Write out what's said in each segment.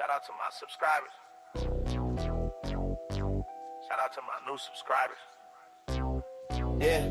Shout out to my subscribers. Shout out to my new subscribers. Yeah,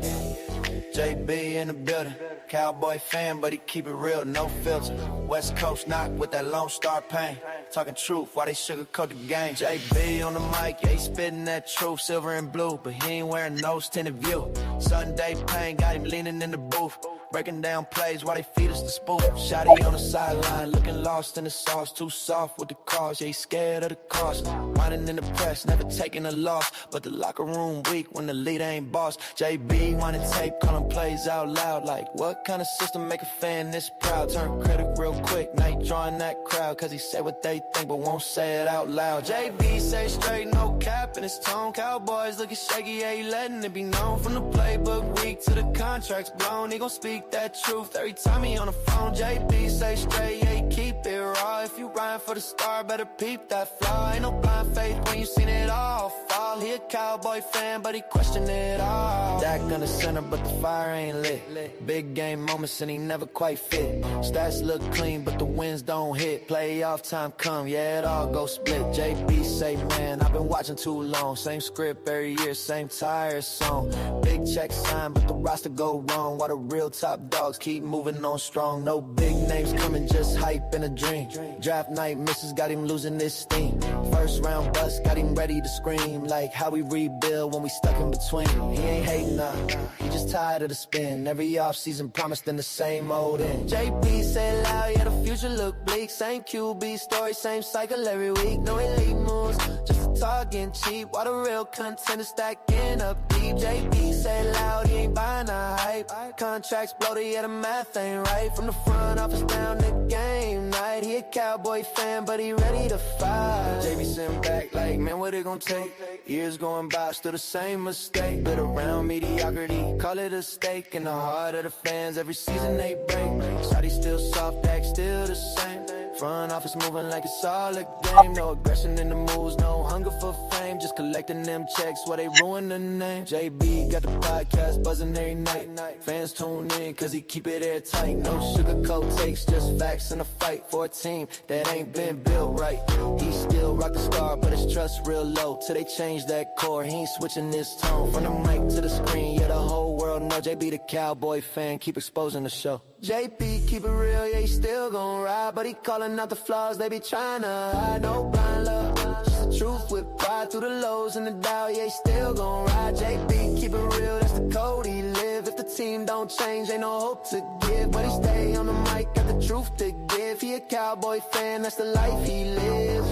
JB in the building. Cowboy fan, but he keep it real, no filter. West Coast knock with that Lone Star pain. Talking truth, why they sugarcoat the game. JB on the mic, yeah, he spitting that truth, silver and blue, but he ain't wearing nose tinted view. Sunday pain got him leaning in the booth, breaking down plays while they feed us the spoof. Shotty on the sideline, looking lost in the sauce, too soft with the cause, yeah, he scared of the cost. Whining in the press, never taking a loss, but the locker room weak when the leader ain't boss. JB wanted tape, calling plays out loud, like what kind of system make a fan this proud? Turn critic real quick, now he drawing that crowd, cause he said what they think but won't say it out loud. JB say straight, no cap in his tone. Cowboys looking shaky, yeah, he letting it be known. From the playbook week to the contracts blown, he gon' speak that truth every time he on the phone. JB say straight, yeah, he keep it raw. If you riding for the star, better peep that flaw. Ain't no blind faith when you seen it all fall. He a Cowboy fan, but he question it all. Dak on the center, but the fire ain't lit. Big game moments and he never quite fit. Stats look clean, but the wins don't hit. Playoff time come, yeah, it all go split. JB say, man, I've been watching too long. Same script every year, same tired song. Big check sign, but the roster go wrong. While the real top dogs keep moving on strong. No big names coming, just hype and a dream. Draft night misses got him losing his steam. First round bust got him ready to scream. Like how we rebuild when we stuck in between. He ain't hating now, he just tired of the spin. Every offseason promised in the same old end. JB say loud, yeah, the future look bleak. Same QB story, same cycle every week. No elite moves, just a talking cheap. While the real contenders stacking up deep. JB say loud, he ain't buying a hype. Contracts bloated, yeah, the math ain't right. From the front office down to game night. He a Cowboy fan, but he ready to fight. JB sitting back like, man, what it gon' take? Years going by, still the same mistake. But around mediocrity, call it a stake. In the heart of the fans, every season they break. Shotty still soft, act still the same. Front office moving like it's all a game. No aggression in the moves, no hunger for fame. Just collecting them checks while they ruin the name. JB got the podcast buzzing every night. Fans tune in cause he keep it airtight. No sugarcoat takes, just facts in a fight for a team that ain't been built right. He still rock the star, but his trust real low. Till they change that core, he ain't switching his tone. From the mic to the screen, yeah, the whole world know JB the Cowboy fan, keep exposing the show. JP keep it real, yeah, he still gon' ride. But he calling out the flaws, they be trying to hide. No blind love, just the truth with pride. Through the lows and the doubt, yeah, he still gon' ride. JP keep it real, that's the code he live. If the team don't change, ain't no hope to give. But he stay on the mic, got the truth to give. He a Cowboy fan, that's the life he lives.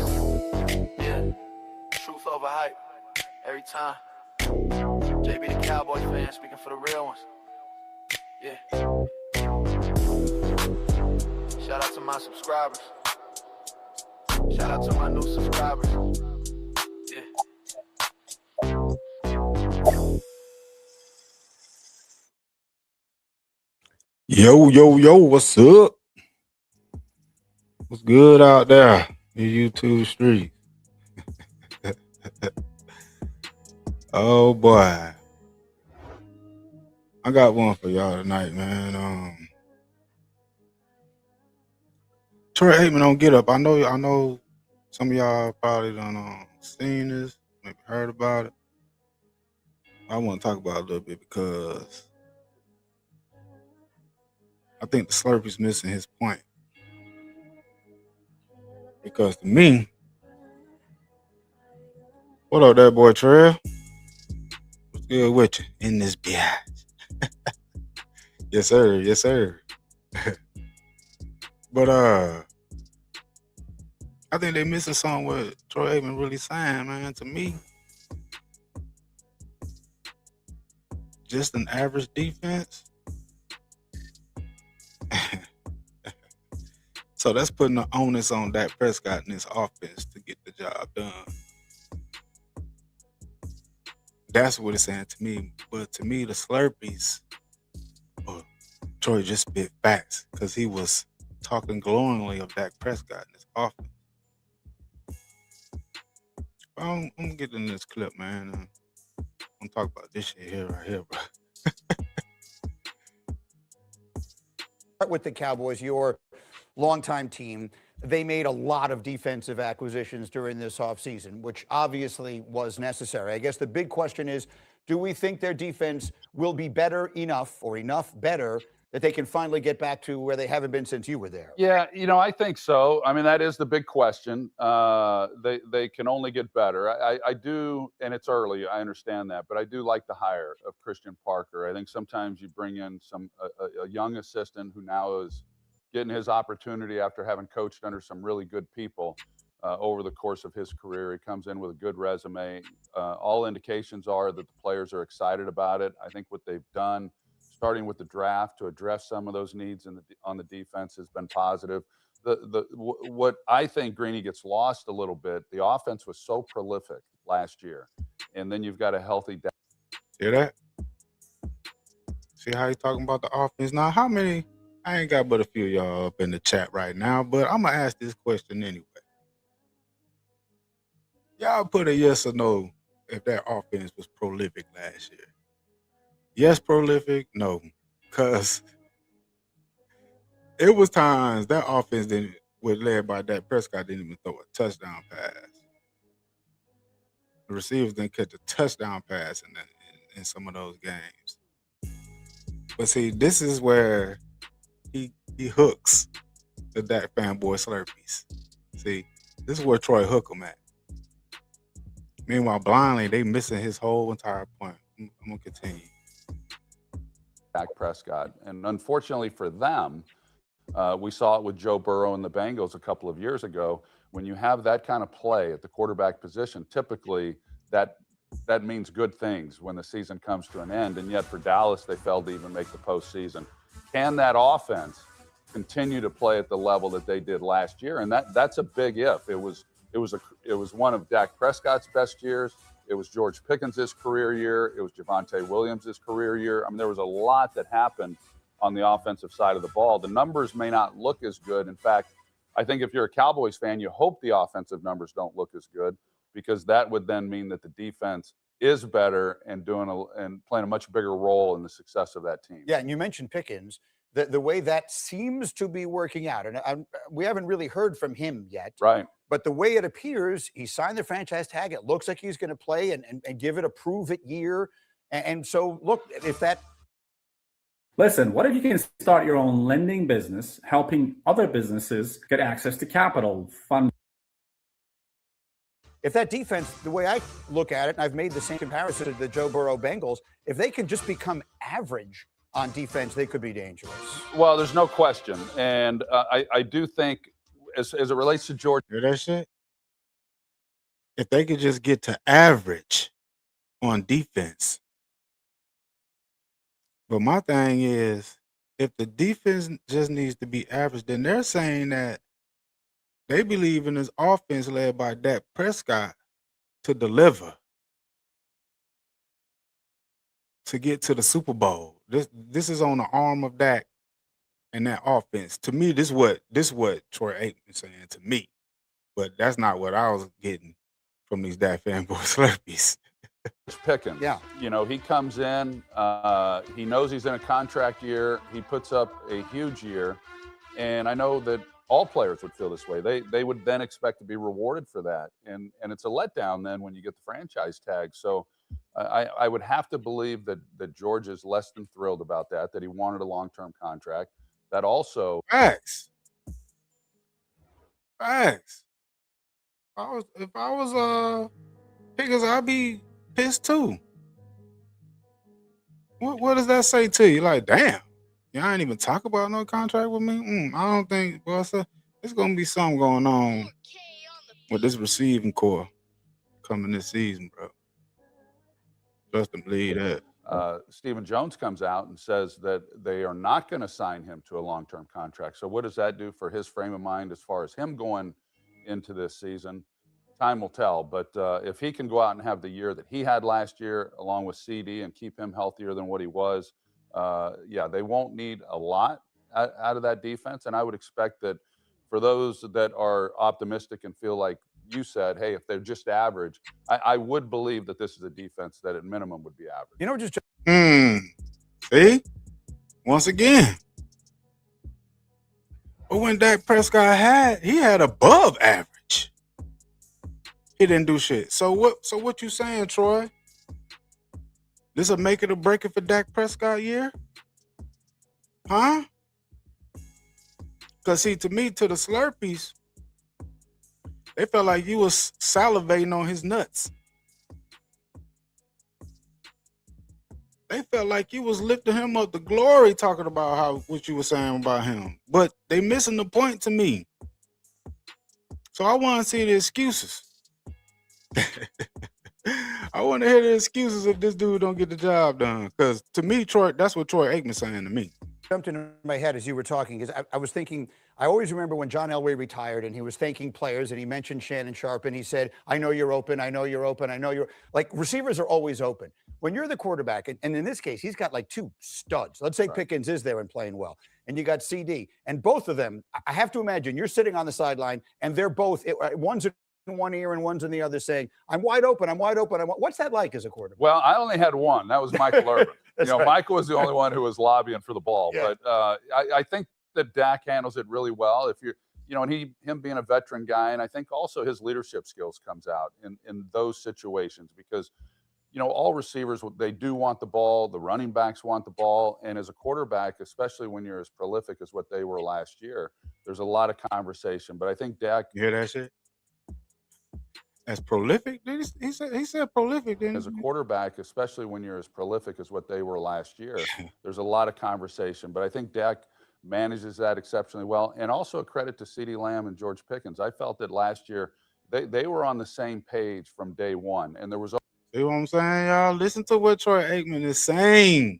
Yeah, truth over hype, every time. JB the Cowboy fan, speaking for the real ones. Yeah. Shout out to my subscribers. Shout out to my new subscribers. Yeah. Yo, what's up? What's good out there in YouTube streets? Oh boy. I got one for y'all tonight, man. Troy Aikman on Get Up. I know some of y'all probably done seen this, maybe heard about it. I want to talk about it a little bit because I think the Slurpee's missing his point. Because to me, what up there, boy Trail? What's good with you in this bitch? Yes, sir. But I think they missing something what Troy Aikman really saying, man. To me, just an average defense. So that's putting the onus on Dak Prescott and his offense to get the job done. That's what it's saying to me. But to me, the Slurpees, Troy just spit facts because he was talking glowingly of Dak Prescott and his offense. I'm gonna get in this clip, man. I'm gonna talk about this shit right here, bro. Start with the Cowboys, your longtime team. they made a lot of defensive acquisitions during this offseason, which obviously was necessary. I guess the big question is, do we think their defense will be better enough or enough better that they can finally get back to where they haven't been since you were there? Yeah, I think so. I mean, that is the big question. They can only get better. I do, and it's early. I understand that, but I do like the hire of Christian Parker. I think sometimes you bring in a young assistant who now is getting his opportunity after having coached under some really good people over the course of his career. He comes in with a good resume. All indications are that the players are excited about it. I think what they've done, starting with the draft to address some of those needs on the defense, has been positive. What I think Greeny gets lost a little bit, the offense was so prolific last year, and then you've got a healthy. See that? See how he's talking about the offense? Now, how many? I ain't got but a few of y'all up in the chat right now, but I'm going to ask this question anyway. Y'all put a yes or no if that offense was prolific last year. Yes, prolific? No. Because it was times that offense was led by Dak Prescott didn't even throw a touchdown pass. The receivers didn't catch a touchdown pass in some of those games. But see, this is where he hooks the Dak fanboy Slurpees. See, this is where Troy hook him at. Meanwhile, blindly, they missing his whole entire point. I'm going to continue. Dak Prescott. And unfortunately for them, we saw it with Joe Burrow and the Bengals a couple of years ago. When you have that kind of play at the quarterback position, typically that means good things when the season comes to an end. And yet for Dallas, they failed to even make the postseason. Can that offense continue to play at the level that they did last year? And that's a big if. It was one of Dak Prescott's best years. It was George Pickens' career year. It was Javonte Williams' career year. I mean, there was a lot that happened on the offensive side of the ball. The numbers may not look as good. In fact, I think if you're a Cowboys fan, you hope the offensive numbers don't look as good, because that would then mean that the defense is better and playing a much bigger role in the success of that team. Yeah, and you mentioned Pickens. The way that seems to be working out, and we haven't really heard from him yet. Right. But the way it appears, he signed the franchise tag. It looks like he's going to play and give it a prove-it year. And so, look, if that... Listen, what if you can start your own lending business, helping other businesses get access to capital, fund? If that defense, the way I look at it, and I've made the same comparison to the Joe Burrow Bengals, if they can just become average on defense, they could be dangerous. Well, there's no question. And I do think, as it relates to George. Hear that shit? If they could just get to average on defense. But my thing is, if the defense just needs to be average, then they're saying that they believe in this offense led by Dak Prescott to deliver, to get to the Super Bowl. This is on the arm of Dak and that offense. To me, this is what Troy Aikman saying to me. But that's not what I was getting from these Dak fanboy Slurpees. Pickens. Yeah. He comes in, he knows he's in a contract year. He puts up a huge year. And I know that all players would feel this way. They would then expect to be rewarded for that. And it's a letdown then when you get the franchise tag. So I would have to believe that George is less than thrilled about that he wanted a long-term contract. That also. Facts. If I was Pickens, I'd be pissed too. What does that say to you? Like, damn, y'all ain't even talk about no contract with me? I don't think, well, there's going to be something going on with this receiving core coming this season, bro. Trust and believe that. Stephen Jones comes out and says that they are not going to sign him to a long-term contract. So what does that do for his frame of mind as far as him going into this season? Time will tell. But if he can go out and have the year that he had last year, along with CD, and keep him healthier than what he was, they won't need a lot out of that defense. And I would expect that for those that are optimistic and feel like you said, hey, if they're just average, I would believe that this is a defense that at minimum would be average. Just See? Once again. when Dak Prescott he had above average. He didn't do shit. So what you saying, Troy? This will make it or break it for Dak Prescott year? Huh? Because see, to me, to the Slurpees, they felt like you was salivating on his nuts. They felt like you was lifting him up to glory, talking about what you were saying about him. But they missing the point to me. So I want to see the excuses. I want to hear the excuses if this dude don't get the job done. Because to me, Troy, that's what Troy Aikman saying to me. Jumped into my head as you were talking is I was thinking, I always remember when John Elway retired and he was thanking players and he mentioned Shannon Sharpe and he said, I know you're open, I know you're open, I know you're like receivers are always open. When you're the quarterback, and in this case, he's got like two studs. Let's say Pickens is there and playing well, and you got CD, and both of them, I have to imagine you're sitting on the sideline and they're both, one's in one ear and one's in the other saying, I'm wide open, I'm wide open. What's that like as a quarterback? Well, I only had one. That was Michael Irvin. Right. Michael was the only one who was lobbying for the ball. Yeah. But I think that Dak handles it really well. If you're, and him being a veteran guy, and I think also his leadership skills comes out in those situations because, all receivers, they do want the ball. The running backs want the ball. And as a quarterback, especially when you're as prolific as what they were last year, there's a lot of conversation. But I think Dak. You hear that shit? As prolific? He said prolific. Didn't as a quarterback, especially when you're as prolific as what they were last year, there's a lot of conversation. But I think Dak manages that exceptionally well. And also a credit to CeeDee Lamb and George Pickens. I felt that last year they were on the same page from day one. And there was... See what I'm saying, y'all? Listen to what Troy Aikman is saying.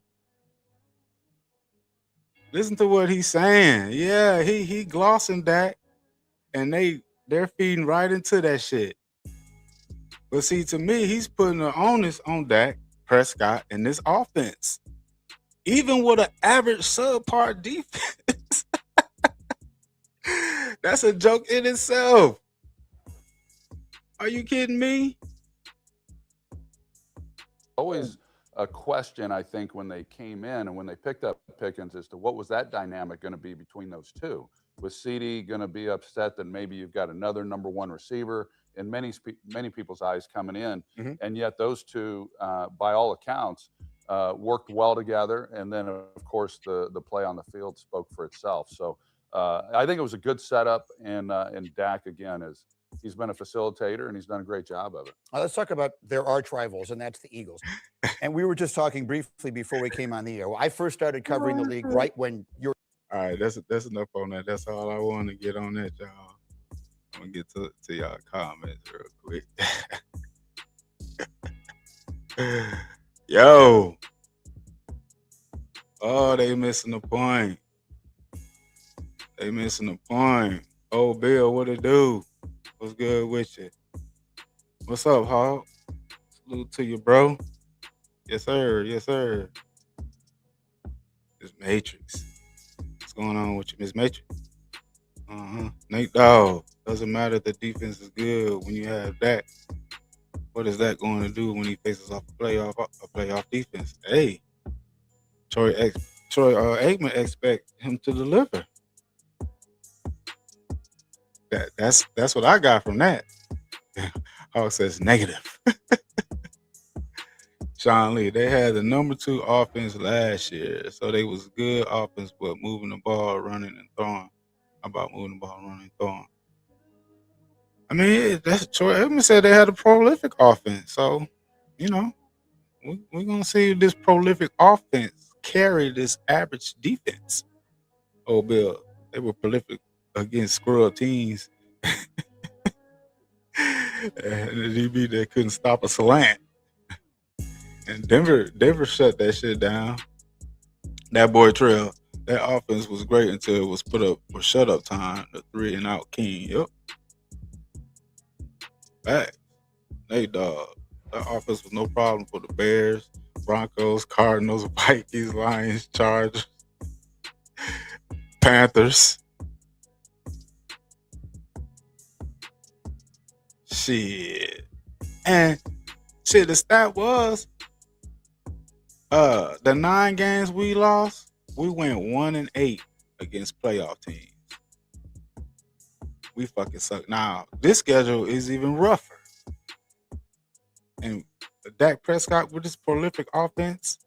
Listen to what he's saying. Yeah, he glossing Dak, and they're feeding right into that shit. But see, to me, he's putting the onus on Dak Prescott in this offense. Even with an average subpar defense. That's a joke in itself. Are you kidding me? Always a question, I think, when they came in and when they picked up Pickens as to what was that dynamic going to be between those two. Was CeeDee going to be upset that maybe you've got another number one receiver in many people's eyes coming in, and yet those two, by all accounts, worked well together. And then, of course, the play on the field spoke for itself. So I think it was a good setup, and Dak, again, he's been a facilitator, and he's done a great job of it. Let's talk about their arch rivals, and that's the Eagles. And we were just talking briefly before we came on the air. Well, I first started covering the league right when you're... All right, that's enough on that. That's all I want to get on that, y'all. I'm going to get to y'all comments real quick. Yo. Oh, they missing the point. They missing the point. Oh, Bill, what it do? What's good with you? What's up, Hog? Salute to you, bro. Yes, sir. Yes, sir. It's Matrix. What's going on with you, Miss Matrix? Nate Dogg. Doesn't matter if the defense is good when you have that. What is that going to do when he faces off a playoff defense? Hey, Troy Aikman expect him to deliver. That's what I got from that. Hawk says negative. Sean Lee, they had the number 2 offense last year, so they was good offense, but moving the ball, running and throwing. How about moving the ball, running and throwing? I mean, that's Troy Aikman said they had a prolific offense, so we're gonna see this prolific offense carry this average defense. Oh, Bill, they were prolific against squirrel teams. And the DB that couldn't stop a slant. And Denver shut that shit down. That boy Trail, that offense was great until it was put up for shut up time. The 3 and out king. Yep. Back. Nate Dogg. That offense was no problem for the Bears, Broncos, Cardinals, Vikings, Lions, Chargers, Panthers. Shit. And shit, the stat was the 9 games we lost, we went 1-8 against playoff teams. we fucking suck. Now, this schedule is even rougher. And Dak Prescott with his prolific offense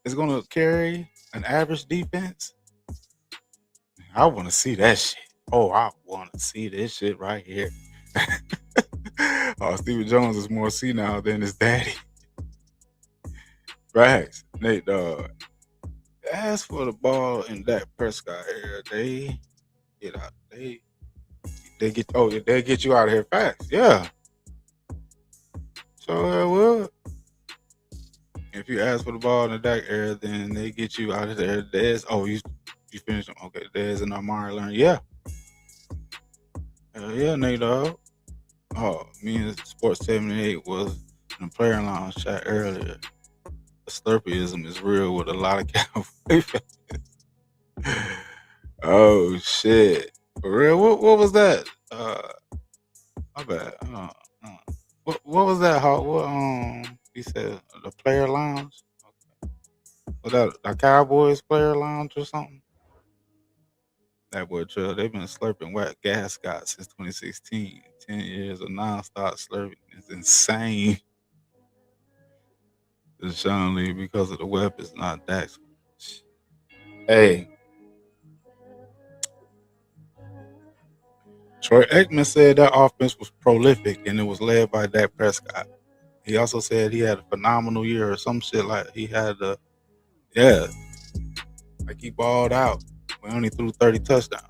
is going to carry an average defense. I want to see that shit. Oh, I want to see this shit right here. Oh, Stephen Jones is more senile than his daddy. Facts. Nate, dog. As for the ball in Dak Prescott era, they get out. They get you out of here fast. Yeah. So well, if you ask for the ball in the Dak era, then they get you out of there. You finished them. Okay, Dez and Amari learn. Yeah. Hell yeah, Nate, dog. Oh, me and Sports 78 was in the player lounge chat earlier. The Slurpeeism is real with a lot of Cowboy fans. Oh shit. For real? What was that? My bad. What was that? You said the player lounge? Okay. Was that a Cowboys player lounge or something? That boy Trail, they've been slurping whack gas Scott since 2016. 10 years of nonstop slurping is insane. It's Sean Lee because of the weapons, not Dax. Hey. Troy Aikman said that offense was prolific and it was led by Dak Prescott. He also said he had a phenomenal year or some shit like he had like he balled out. We only threw 30 touchdowns.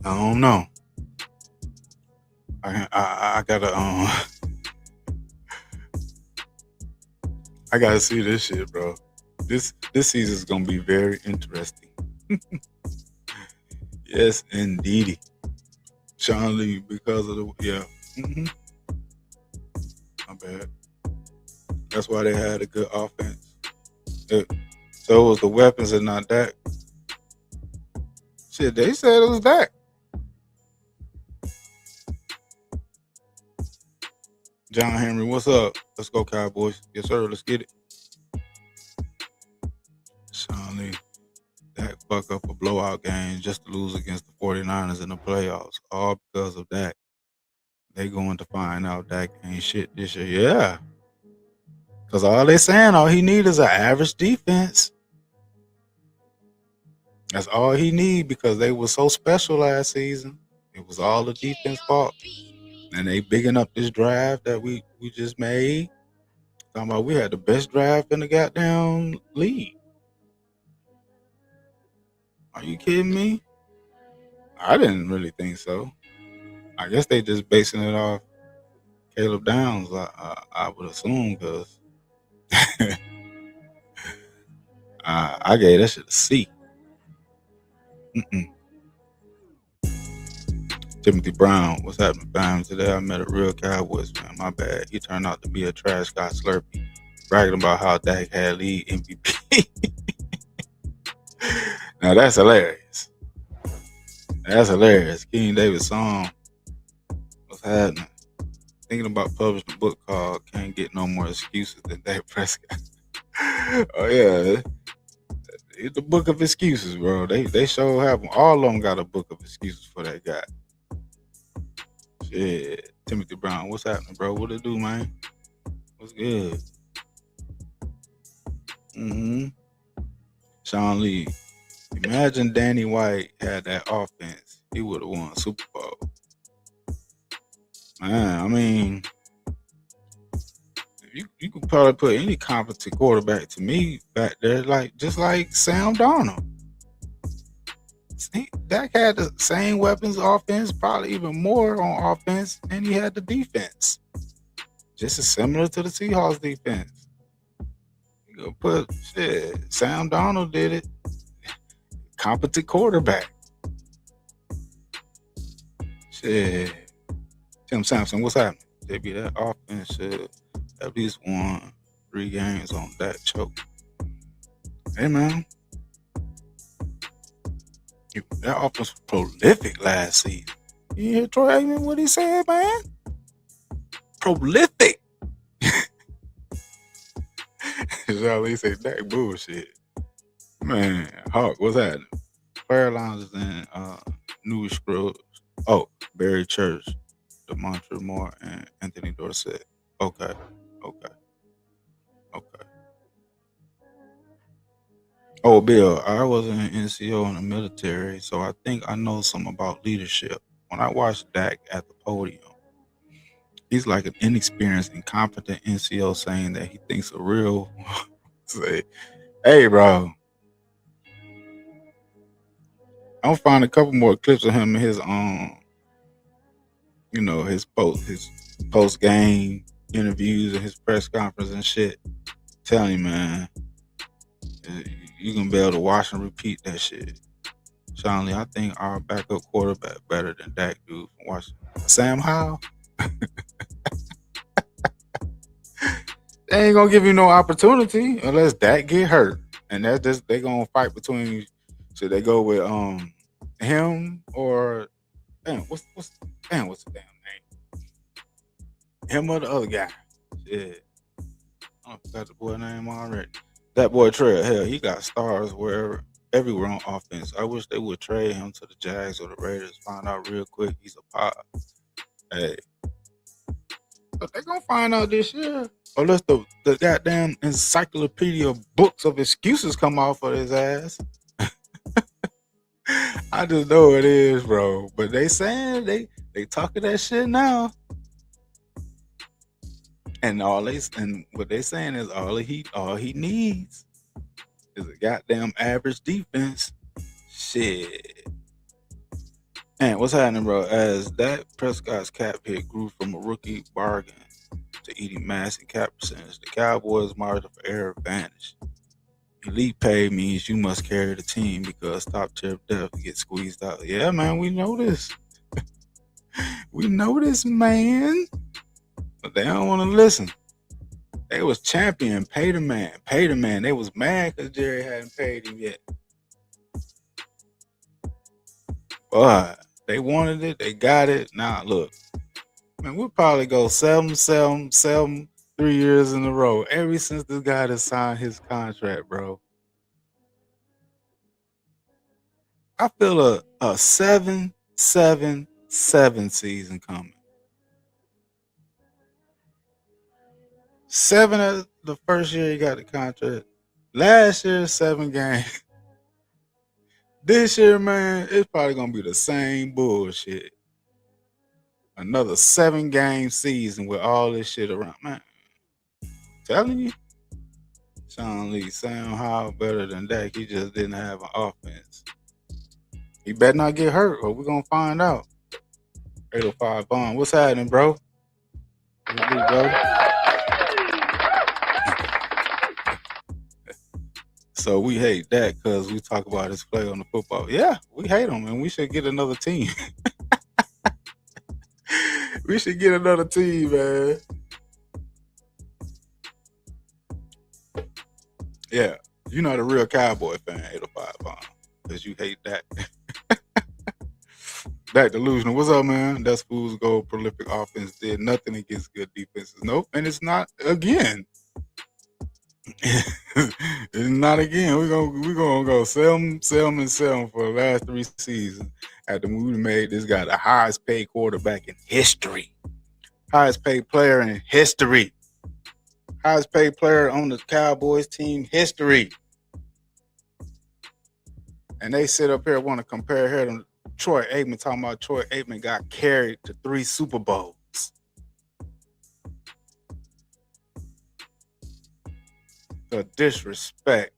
I don't know. I gotta I gotta see this shit, bro. This season's gonna be very interesting. Yes, indeedy. Sean Lee because of my bad. That's why they had a good offense. So it was the weapons and not Dak. Shit, they said it was Dak. John Henry, what's up? Let's go, Cowboys. Yes, sir. Let's get it. Sean Lee, Dak fuck up a blowout game just to lose against the 49ers in the playoffs. All because of Dak. They going to find out Dak ain't shit this year. Yeah. Because all he need is an average defense. That's all he need because they were so special last season. It was all the defense fault. And they bigging up this draft that we just made. Talking about we had the best draft in the goddamn league. Are you kidding me? I didn't really think so. I guess they just basing it off Caleb Downs, I would assume, because I gave that shit a C. Timothy Brown, what's happening, fam? Today I met a real Cowboys fan. My bad. He turned out to be a trash Scott Slurpee, bragging about how Dak had lead MVP. Now that's hilarious. That's hilarious. King David's song. What's happening? Thinking about publishing a book called Can't Get No More Excuses Than Dak Prescott. Oh yeah. It's the book of excuses, bro. They sure have them. All of them got a book of excuses for that guy. Shit. Timothy Brown, what's happening, bro? What it do, man? What's good? Sean Lee. Imagine Danny White had that offense. He would have won a Super Bowl. Man, I mean, you could probably put any competent quarterback to me back there, just like Sam Darnold. Dak had the same weapons offense, probably even more on offense, and he had the defense. Just as similar to the Seahawks defense. You go put Sam Darnold did it. Competent quarterback. Shit. Tim Sampson, what's happening? JB, that offense should at least won 3 games on that choke. Hey, man. That offense was prolific last season. You hear Troy Aikman what he said, man? Prolific. Charlie said that bullshit. Man, Hawk, what's happening? Prayer lounges and New Scrubs. Oh, Barry Church, DeMontre Moore, and Anthony Dorsett. Okay, okay, okay. Oh, Bill, I was an NCO in the military, so I think I know something about leadership. When I watched Dak at the podium, he's like an inexperienced, incompetent NCO saying that he thinks a real say, hey, bro, I'm gonna find a couple more clips of him in his his post game interviews and his press conference and shit. Telling you, man, you gonna be able to watch and repeat that shit. Sean Lee, I think our backup quarterback better than Dak dude from Washington. Sam Howell, they ain't gonna give you no opportunity unless Dak get hurt, and that's just they gonna fight between. Should they go with him or what's the damn name? Him or the other guy? Shit. I forgot the boy name already. That boy Trey, hell, he got stars everywhere on offense. I wish they would trade him to the Jags or the Raiders. Find out real quick he's a pop. Hey, but they gonna find out this year. Unless the goddamn encyclopedia books of excuses come out for his ass. I just know it is, bro. But they saying they talking that shit now. And what they saying is all he needs is a goddamn average defense. Shit. And what's happening, bro? As Dak Prescott's cap hit grew from a rookie bargain to eating massive cap percentage, the Cowboys margin for error vanished. Elite pay means you must carry the team because top tier depth gets squeezed out. Yeah, man, we know this. We know this, man. But they don't want to listen. They was champion, pay the man. They was mad because Jerry hadn't paid him yet. But they wanted it, they got it. Now look, man, we'll probably go 7 3 years in a row ever since this guy has signed his contract, bro. I feel a 7-7-7 season coming. 7 of the first year he got the contract. Last year, 7 games. This year, man, it's probably gonna be the same bullshit. Another 7-game season with all this shit around, man. Telling you, Sean Lee, Sam Howell better than Dak. He just didn't have an offense. He better not get hurt, or we're gonna find out. 805 Bond, what's happening, bro? What's good, bro? So we hate Dak because we talk about his play on the football. Yeah, we hate him, and we should get another team. We should get another team, man. Yeah, you're not a real Cowboy fan, 805 Bond, because you hate Dak. Dak delusional. What's up, man? That's fool's goal. Prolific offense did nothing against good defenses. Nope, and it's not again. It's not again. We're gonna go sell him for the last 3 seasons. After we made this guy the highest paid quarterback in history, highest paid player in history, highest paid player on the Cowboys team history, and they sit up here want to compare her to Troy Aikman. Talking about Troy Aikman got carried to 3 Super Bowls. The disrespect.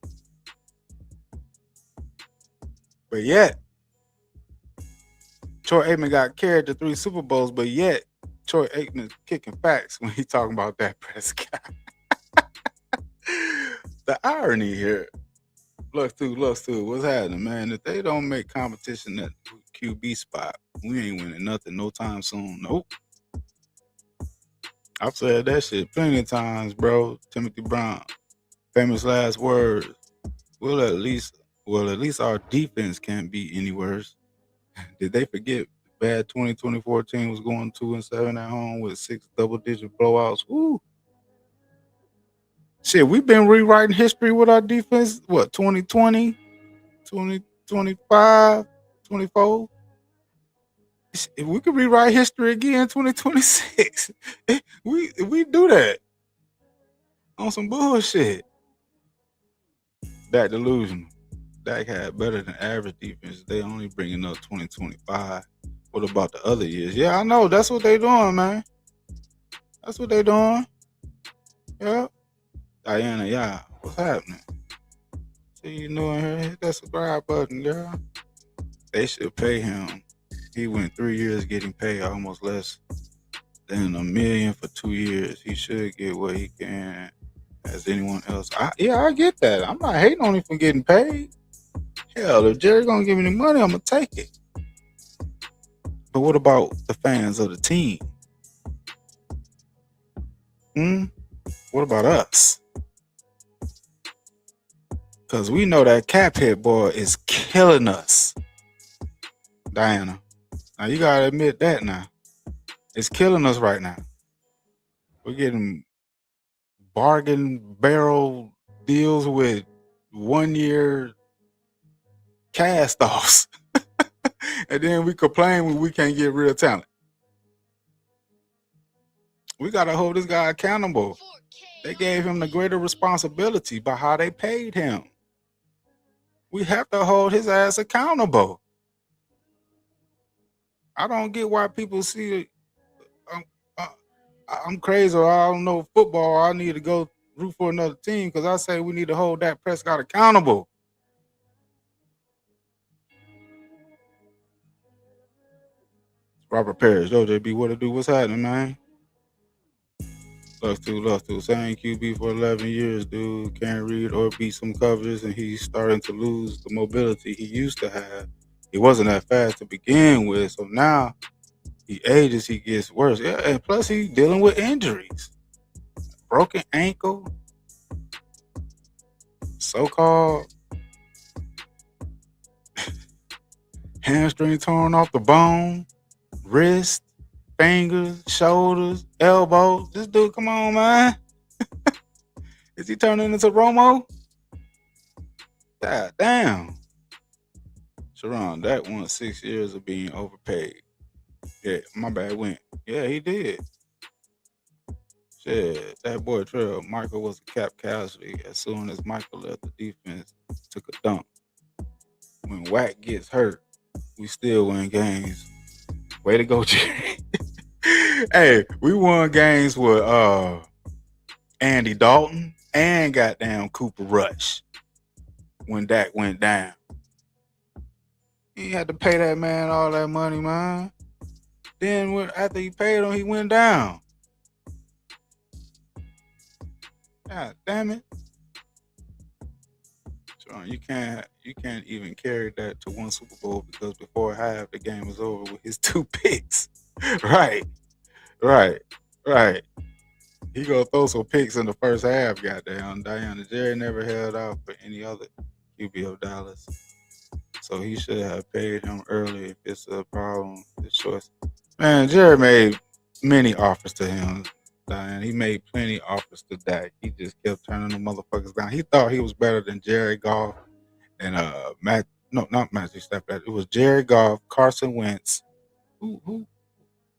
But yet, Troy Aikman got carried to 3 Super Bowls, but yet Troy Aikman's kicking facts when he talking about that Prescott. The irony here. Lux too. What's happening, man? If they don't make competition at QB spot, we ain't winning nothing no time soon. Nope. I've said that shit plenty of times, bro. Timothy Brown. Famous last words. Well, at least our defense can't be any worse. Did they forget bad 2024 team was going 2-7 at home with 6 double-digit blowouts? Woo! Shit, we've been rewriting history with our defense. What, 2020, 2025, 24? If we could rewrite history again, 2026. we do that on some bullshit. That delusional. Dak had better than average defense. They only bringing up 2025. What about the other years? Yeah, I know. That's what they doing, man. That's what they doing. Yeah. Diana, yeah. What's happening? See you doing here. Hit that subscribe button, girl. They should pay him. He went 3 years getting paid almost less than $1 million for 2 years. He should get what he can as anyone else. I get that. I'm not hating on him for getting paid. Hell, if Jerry gonna give me the money, I'm gonna take it. But what about the fans of the team? What about us? Because we know that cap hit boy is killing us. Diana. Now you gotta admit that now. It's killing us right now. We're getting bargain barrel deals with 1 year cast offs. And then we complain when we can't get real talent. We gotta hold this guy accountable. They gave him the greater responsibility by how they paid him. We have to hold his ass accountable. I don't get why people see I'm crazy or I don't know football. I need to go root for another team because I say we need to hold Dak Prescott accountable. Robert Parrish, yo, JB, what it do? What's happening, man? Love to. Same QB for 11 years, dude. Can't read or beat some covers, and he's starting to lose the mobility he used to have. He wasn't that fast to begin with, so now he ages, he gets worse. Yeah, and plus he's dealing with injuries. Broken ankle, so-called hamstring torn off the bone, wrist, fingers, shoulders, elbows. This dude, come on, man. Is he turning into Romo? God damn. Sharon, that won 6 years of being overpaid. Yeah, my bad, went. Yeah, he did. Shit, that boy Trail, Michael was a cap casualty. As soon as Michael left, the defense took a dump. When Wack gets hurt, we still win games. Way to go, Jerry. Hey, we won games with Andy Dalton and goddamn Cooper Rush when Dak went down. He had to pay that man all that money, man. Then after he paid him, he went down. God damn it. So you can't even carry that to one Super Bowl because before half the game was over with his 2 picks. Right. He gonna throw some picks in the first half, goddamn. Diana Jerry never held out for any other QB of Dallas. So he should have paid him early if it's a problem, his choice. Man, Jerry made many offers to him, Diane. He made plenty offers to Dak. He just kept turning the motherfuckers down. He thought he was better than Jerry Goff and not Matthew Stafford. It was Jerry Goff, Carson Wentz. Who?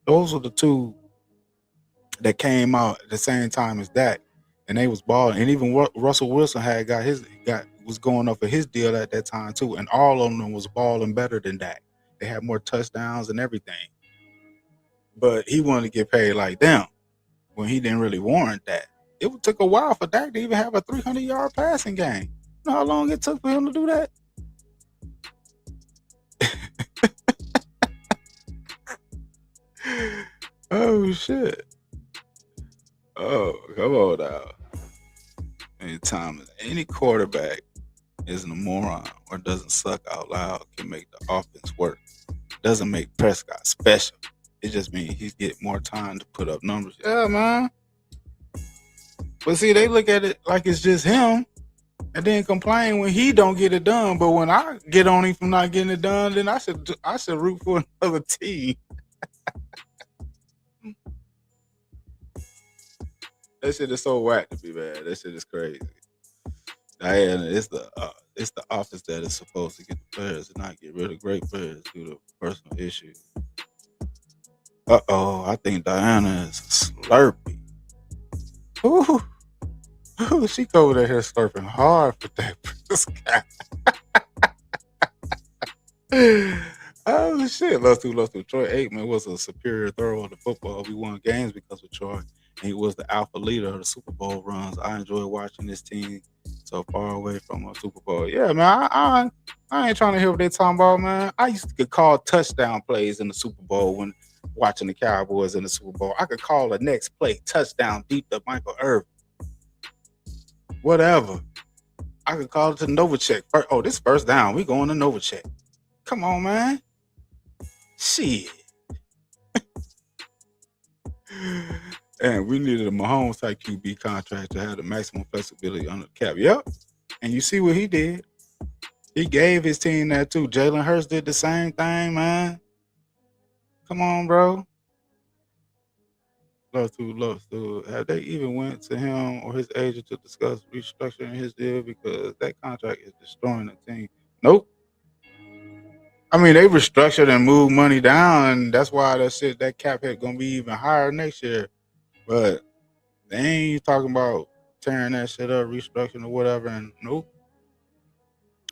Those were the two that came out at the same time as Dak, and they was balling. And even Russell Wilson was going up for his deal at that time too, and all of them was balling better than Dak. They had more touchdowns and everything, but he wanted to get paid like them when he didn't really warrant that. It took a while for Dak to even have a 300-yard passing game. You know how long it took for him to do that? Oh shit. Oh, come on now. Anytime any quarterback isn't a moron or doesn't suck out loud can make the offense work. Doesn't make Prescott special. It just means he's getting more time to put up numbers. Yeah, man. But see, they look at it like it's just him and then complain when he don't get it done. But when I get on him for not getting it done, then I should root for another team. That shit is so whack to be bad. That shit is crazy. Diana, it's the office that is supposed to get the players and not get rid of great players due to personal issues. I think Diana is a Slurpee. Ooh, ooh, she over there slurping hard for that guy. Oh shit! Lost to Troy Aikman was a superior thrower of the football. We won games because of Troy, and he was the alpha leader of the Super Bowl runs. I enjoy watching this team so far away from a Super Bowl. Yeah, man. I ain't trying to hear what they talking about, man. I used to get called touchdown plays in the Super Bowl when watching the Cowboys in the Super Bowl. I could call the next play touchdown deep to Michael Irvin. Whatever. I could call it to Novacek. Oh, this first down. We going to Novacek. Come on, man. Shit. And we needed a Mahomes type QB contract to have the maximum flexibility under the cap. Yep. And you see what he did. He gave his team that too. Jalen Hurts did the same thing, man. Come on, bro. Love to. Have they even went to him or his agent to discuss restructuring his deal? Because that contract is destroying the team. Nope. I mean, they restructured and moved money down, and that's why that cap hit gonna be even higher next year. But they ain't talking about tearing that shit up, restructuring or whatever. And nope,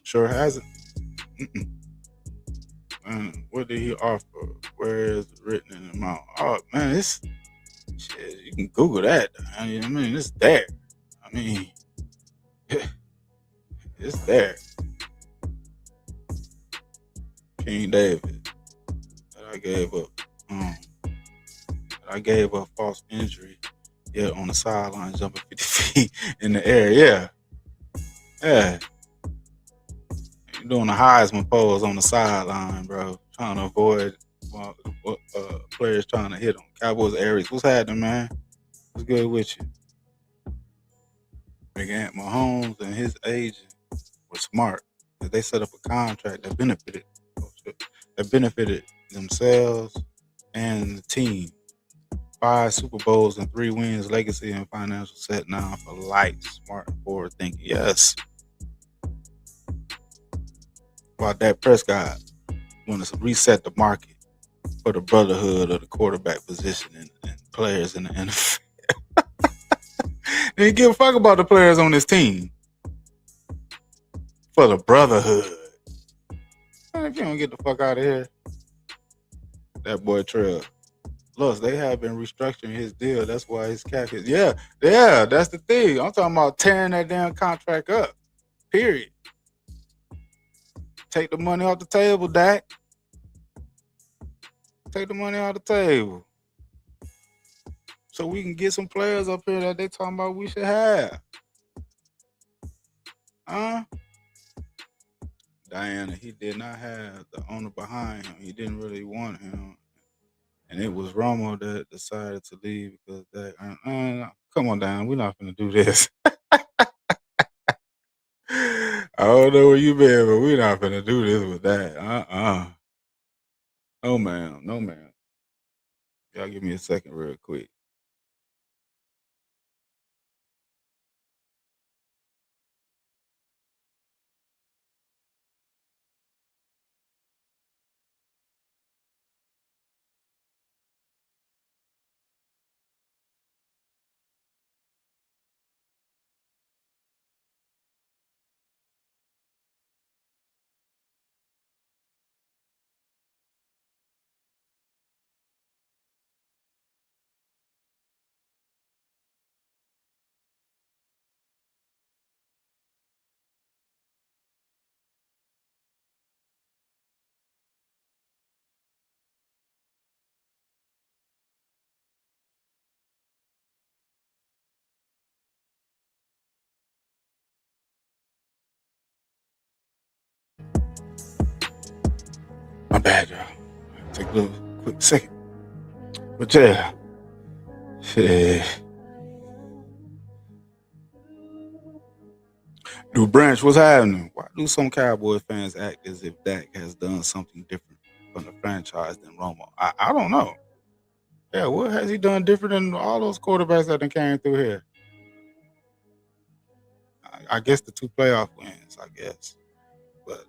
sure hasn't. And what did he offer? Where is it written in the amount? Oh man, it's shit. You can Google that. I mean, it's there. I mean, it's there. King David. That I gave up false injury. Yeah, on the sideline, jumping 50 feet in the air. Yeah. Yeah. You're doing a Heisman pose on the sideline, bro. Trying to avoid players trying to hit them. Cowboys Aries. What's happening, man? What's good with you? Again, Mahomes and his agent were smart. They set up a contract that benefited themselves and the team. 5 Super Bowls and 3 wins, legacy and financial set now for life. Smart and forward thinking. Yes. About that Prescott want to reset the market for the brotherhood of the quarterback position and players in the NFL. They didn't give a fuck about the players on this team. For the brotherhood. Man, if you don't get the fuck out of here, that boy Trail. Look, they have been restructuring his deal. That's why his cap is. Yeah, that's the thing. I'm talking about tearing that damn contract up. Period. Take the money off the table, Dak. Take the money off the table. So we can get some players up here that they talking about we should have. Huh? Diana, he did not have the owner behind him. He didn't really want him. And it was Romo that decided to leave because come on, Diana, we're not going to do this. I don't know where you been, but we're not going to do this with that. No, ma'am. No, ma'am. Y'all give me a second real quick. My bad, y'all. Take a little quick second. But yeah. New Branch, what's happening? Why do some Cowboy fans act as if Dak has done something different from the franchise than Romo? I don't know. Yeah, what has he done different than all those quarterbacks that done came through here? I guess the 2 playoff wins, I guess. But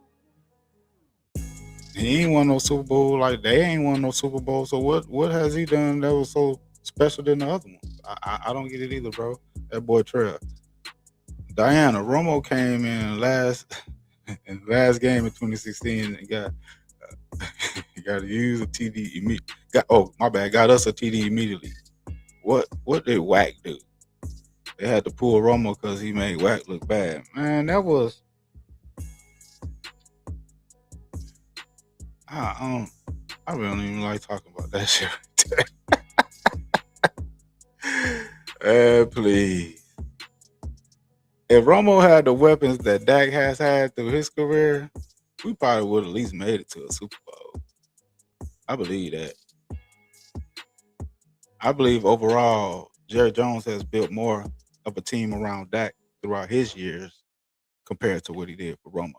he ain't won no Super Bowl. Like they ain't won no Super Bowl. So what has he done that was so special than the other ones? I don't get it either, bro. That boy Trail. Diana Romo came in last game in 2016 and got got to use a TD immediately. Got us a TD immediately. What did Wack do? They had to pull Romo because he made Wack look bad. Man, that was I really don't even like talking about that shit. Please. If Romo had the weapons that Dak has had through his career, we probably would at least made it to a Super Bowl. I believe that. I believe overall, Jerry Jones has built more of a team around Dak throughout his years compared to what he did for Romo.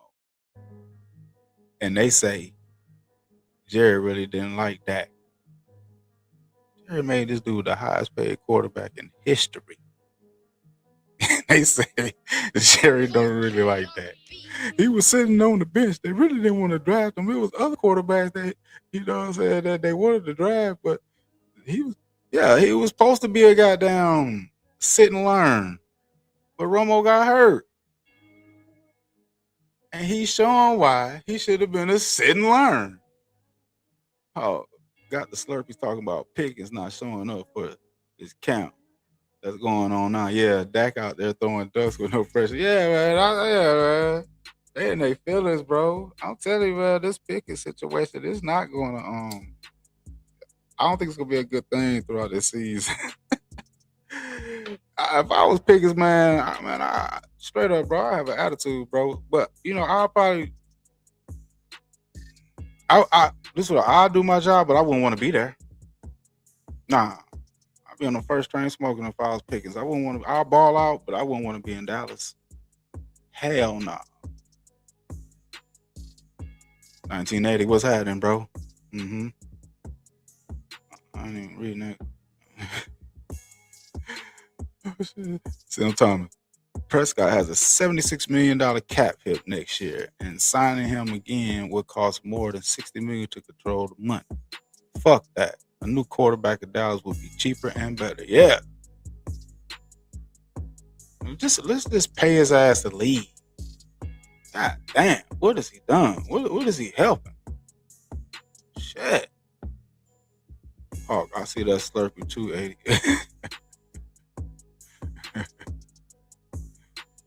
And they say Jerry really didn't like Dak. Jerry made this dude the highest paid quarterback in history. They say Jerry don't really like that. He was sitting on the bench. They really didn't want to draft him. It was other quarterbacks that, that they wanted to draft, but he was supposed to be a goddamn sit and learn. But Romo got hurt. And he's showing why he should have been a sit and learn. Oh, got the Slurpees talking about Pickens not showing up for his camp that's going on now. Yeah, Dak out there throwing ducks with no pressure. Yeah, man. They in their feelings, bro. I'm telling you, man, this Pickens situation is not going to I don't think it's gonna be a good thing throughout this season. If I was Pickens, man, I straight up, bro, I have an attitude, bro. But I'll probably, this is what I'll do my job, but I wouldn't want to be there. Nah, I'd be on the first train smoking if I was Pickens. I wouldn't want to. I'll ball out, but I wouldn't want to be in Dallas. Hell no. 1980, what's happening, bro? Mm-hmm. I ain't even reading that. Sam Thomas. Prescott has a $76 million cap hit next year, and signing him again would cost more than $60 million to control the money. Fuck that. A new quarterback of Dallas would be cheaper and better. Yeah. Let's just pay his ass to leave. God damn, what has he done? What is he helping? Shit. Oh, I see that Slurpee 280.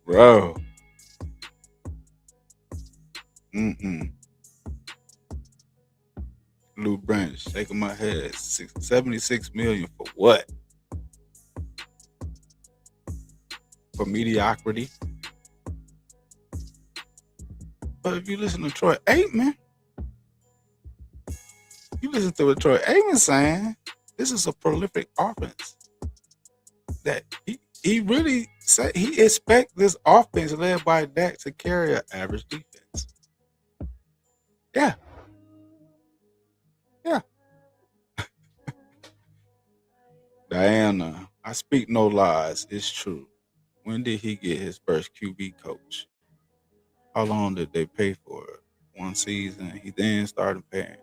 Bro. Lou Branch shaking my head. 76 million for what? For mediocrity. But if you listen to Troy Aikman, Troy Aikman saying this is a prolific offense. That he really said he expects this offense led by Dak to carry an average defense. Yeah. Yeah. Diana, I speak no lies. It's true. When did he get his first QB coach? How long did they pay for it? One season. He then started paying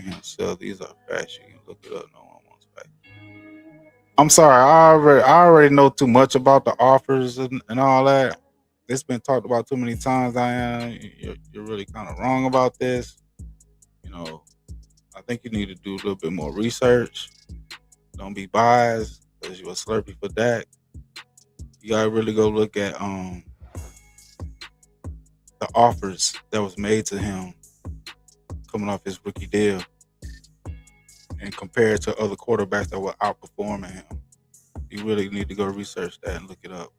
himself. These are facts. You can look it up. No one wants facts. I'm sorry. I already know too much about the offers and all that. It's been talked about too many times, Diana. You're really kind of wrong about this. I think you need to do a little bit more research. Don't be biased because you're a Slurpee for Dak. You gotta really go look at the offers that was made to him coming off his rookie deal and compare it to other quarterbacks that were outperforming him. You really need to go research that and look it up.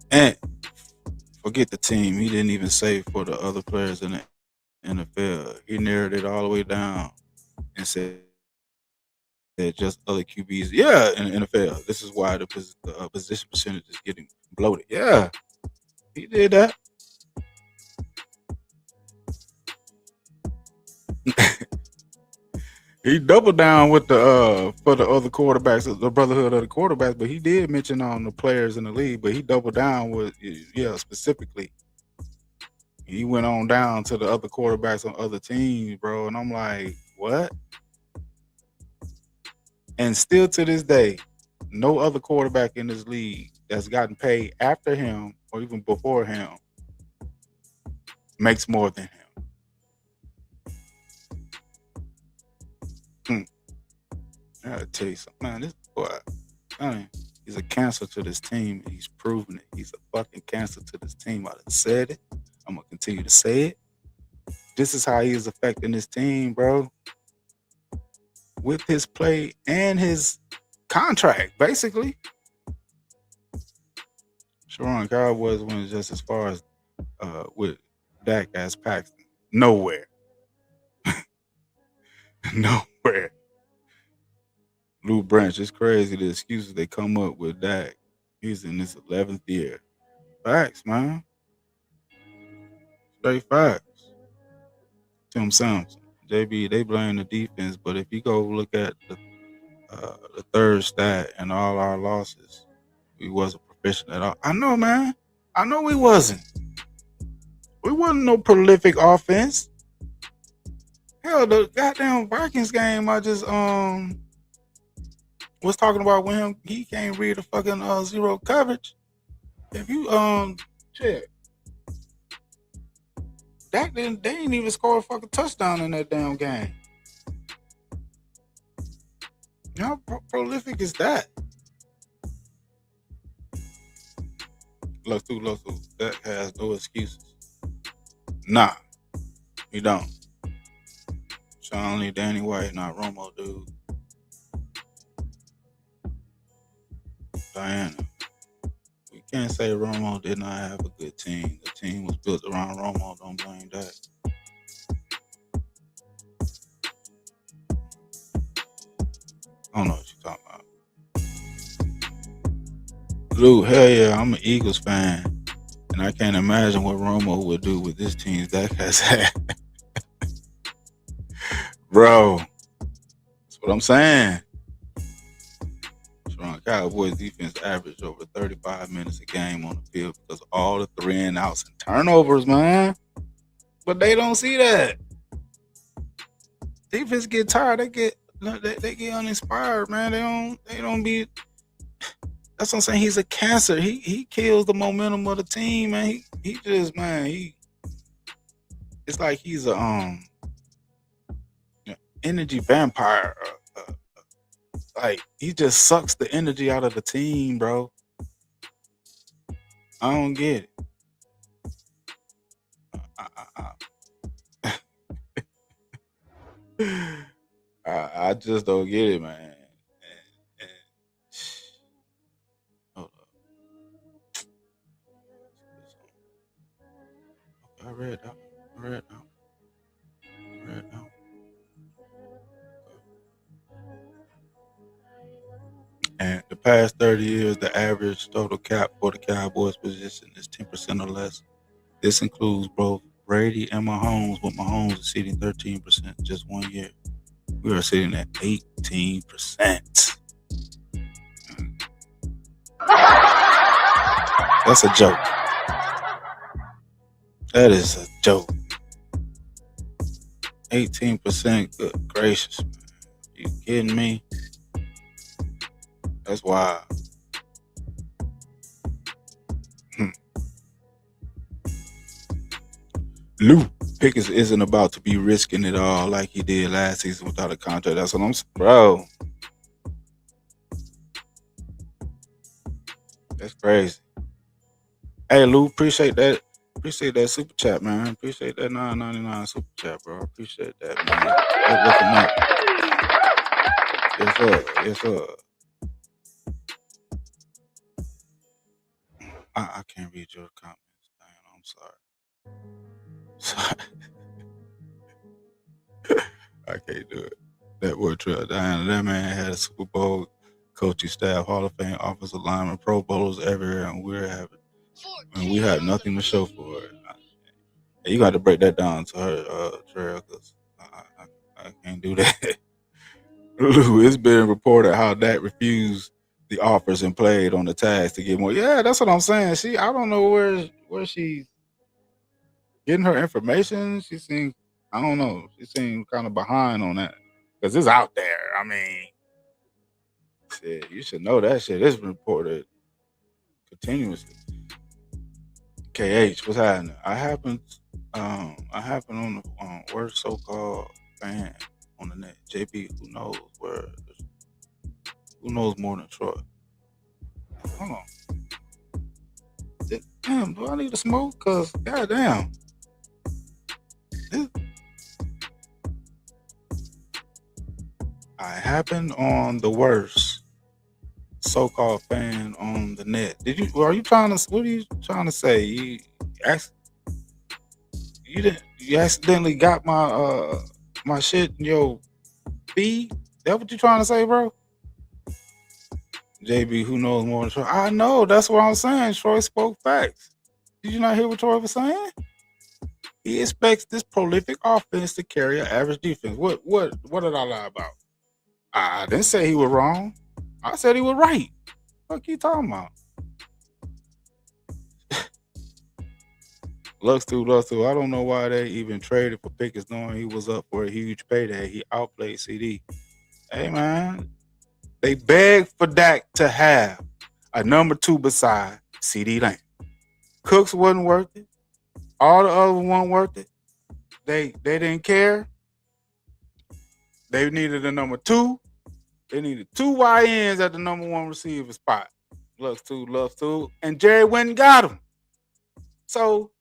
And forget the team. He didn't even save for the other players in the NFL. He narrowed it all the way down and said just other QBs. Yeah, in the NFL. This is why the position percentage is getting bloated. Yeah, he did that. He doubled down with the for the other quarterbacks, the brotherhood of the quarterbacks, but he did mention on the players in the league, but he doubled down with specifically. He went on down to the other quarterbacks on other teams, bro. And I'm like, what? And still to this day, no other quarterback in this league that's gotten paid after him or even before him makes more than him. I gotta tell you something, man. This boy, man, he's a cancer to this team, and he's proven it. He's a fucking cancer to this team. I done said it. I'm gonna continue to say it. This is how he is affecting this team, bro. With his play and his contract, basically. Sharon Cowboys went just as far as with Dak as Paxton. Nowhere. Nowhere. Lou Branch, it's crazy the excuses they come up with Dak. He's in his 11th year. Facts, man. Straight facts. Tim Sampson, JB, they blame the defense, but if you go look at the third stat and all our losses, we wasn't proficient at all. I know, man. I know we wasn't. We wasn't no prolific offense. Hell, the goddamn Vikings game, I just was talking about when he can't read the fucking zero coverage. If you check, they didn't even score a fucking touchdown in that damn game. How prolific is that? Look through. That has no excuses. Nah, he don't. Sean Lee, Danny White, not Romo, dude. Diana. We can't say Romo did not have a good team. The team was built around Romo. Don't blame that. I don't know what you're talking about. Luke, hell yeah, I'm an Eagles fan. And I can't imagine what Romo would do with this team that has had. Bro, that's what I'm saying. Strong Cowboys defense averaged over 35 minutes a game on the field because of all the 3-and-outs and turnovers, man. But they don't see that. Defense get tired. They get uninspired, man. They don't be. That's what I'm saying. He's a cancer. He kills the momentum of the team, man. He just, man, it's like he's a energy vampire. Like he just sucks the energy out of the team, bro. I don't get it. I just don't get it, man. Hold up. Okay, I read that. And the past 30 years, the average total cap for the Cowboys position is 10% or less. This includes both Brady and Mahomes, with Mahomes exceeding 13% in just 1 year. We are sitting at 18%. That's a joke. That is a joke. 18%, good gracious, man. You kidding me? That's wild. Lou Pickens isn't about to be risking it all like he did last season without a contract. That's what I'm saying, bro. That's crazy. Hey, Lou, appreciate that. Appreciate that super chat, man. Appreciate that $9.99 super chat, bro. Appreciate that, man. Yes, sir. Yes, sir. I can't read your comments. Damn, I'm sorry. I can't do it. That word trail. Diana, that man had a Super Bowl coaching staff, Hall of Fame offensive lineman, Pro Bowlers everywhere, and we had nothing to show for it. You got to break that down to her, Trail, because I can't do that. Lou, it's been reported how Dak refused the offers and played on the tags to get more. Yeah, that's what I'm saying. I don't know where she's getting her information. She seemed, I don't know. She seemed kind of behind on that because it's out there. I mean, shit, you should know that shit is reported continuously. KH, what's happening? I happen on the worst so-called fan on the net. JP, who knows more than Troy? Hold on. Damn, do I need to smoke? Cause goddamn. I happened on the worst so-called fan on the net. What are you trying to say? You accidentally got my shit in your feed? That what you trying to say, bro? JB, who knows more than Troy? I know, that's what I'm saying. Troy spoke facts. Did you not hear what Troy was saying? He expects this prolific offense to carry an average defense. What did I lie about? I didn't say he was wrong. I said he was right. What you talking about? Lux 2. I don't know why they even traded for Pickens knowing he was up for a huge payday. He outplayed CD. Hey, man. They begged for Dak to have a number 2 beside CD Lamb. Cooks wasn't worth it. All the other weren't worth it. They didn't care. They needed a number 2. They needed 2 YNs at the number 1 receiver spot. Lux 2. And Jerry went and got him. So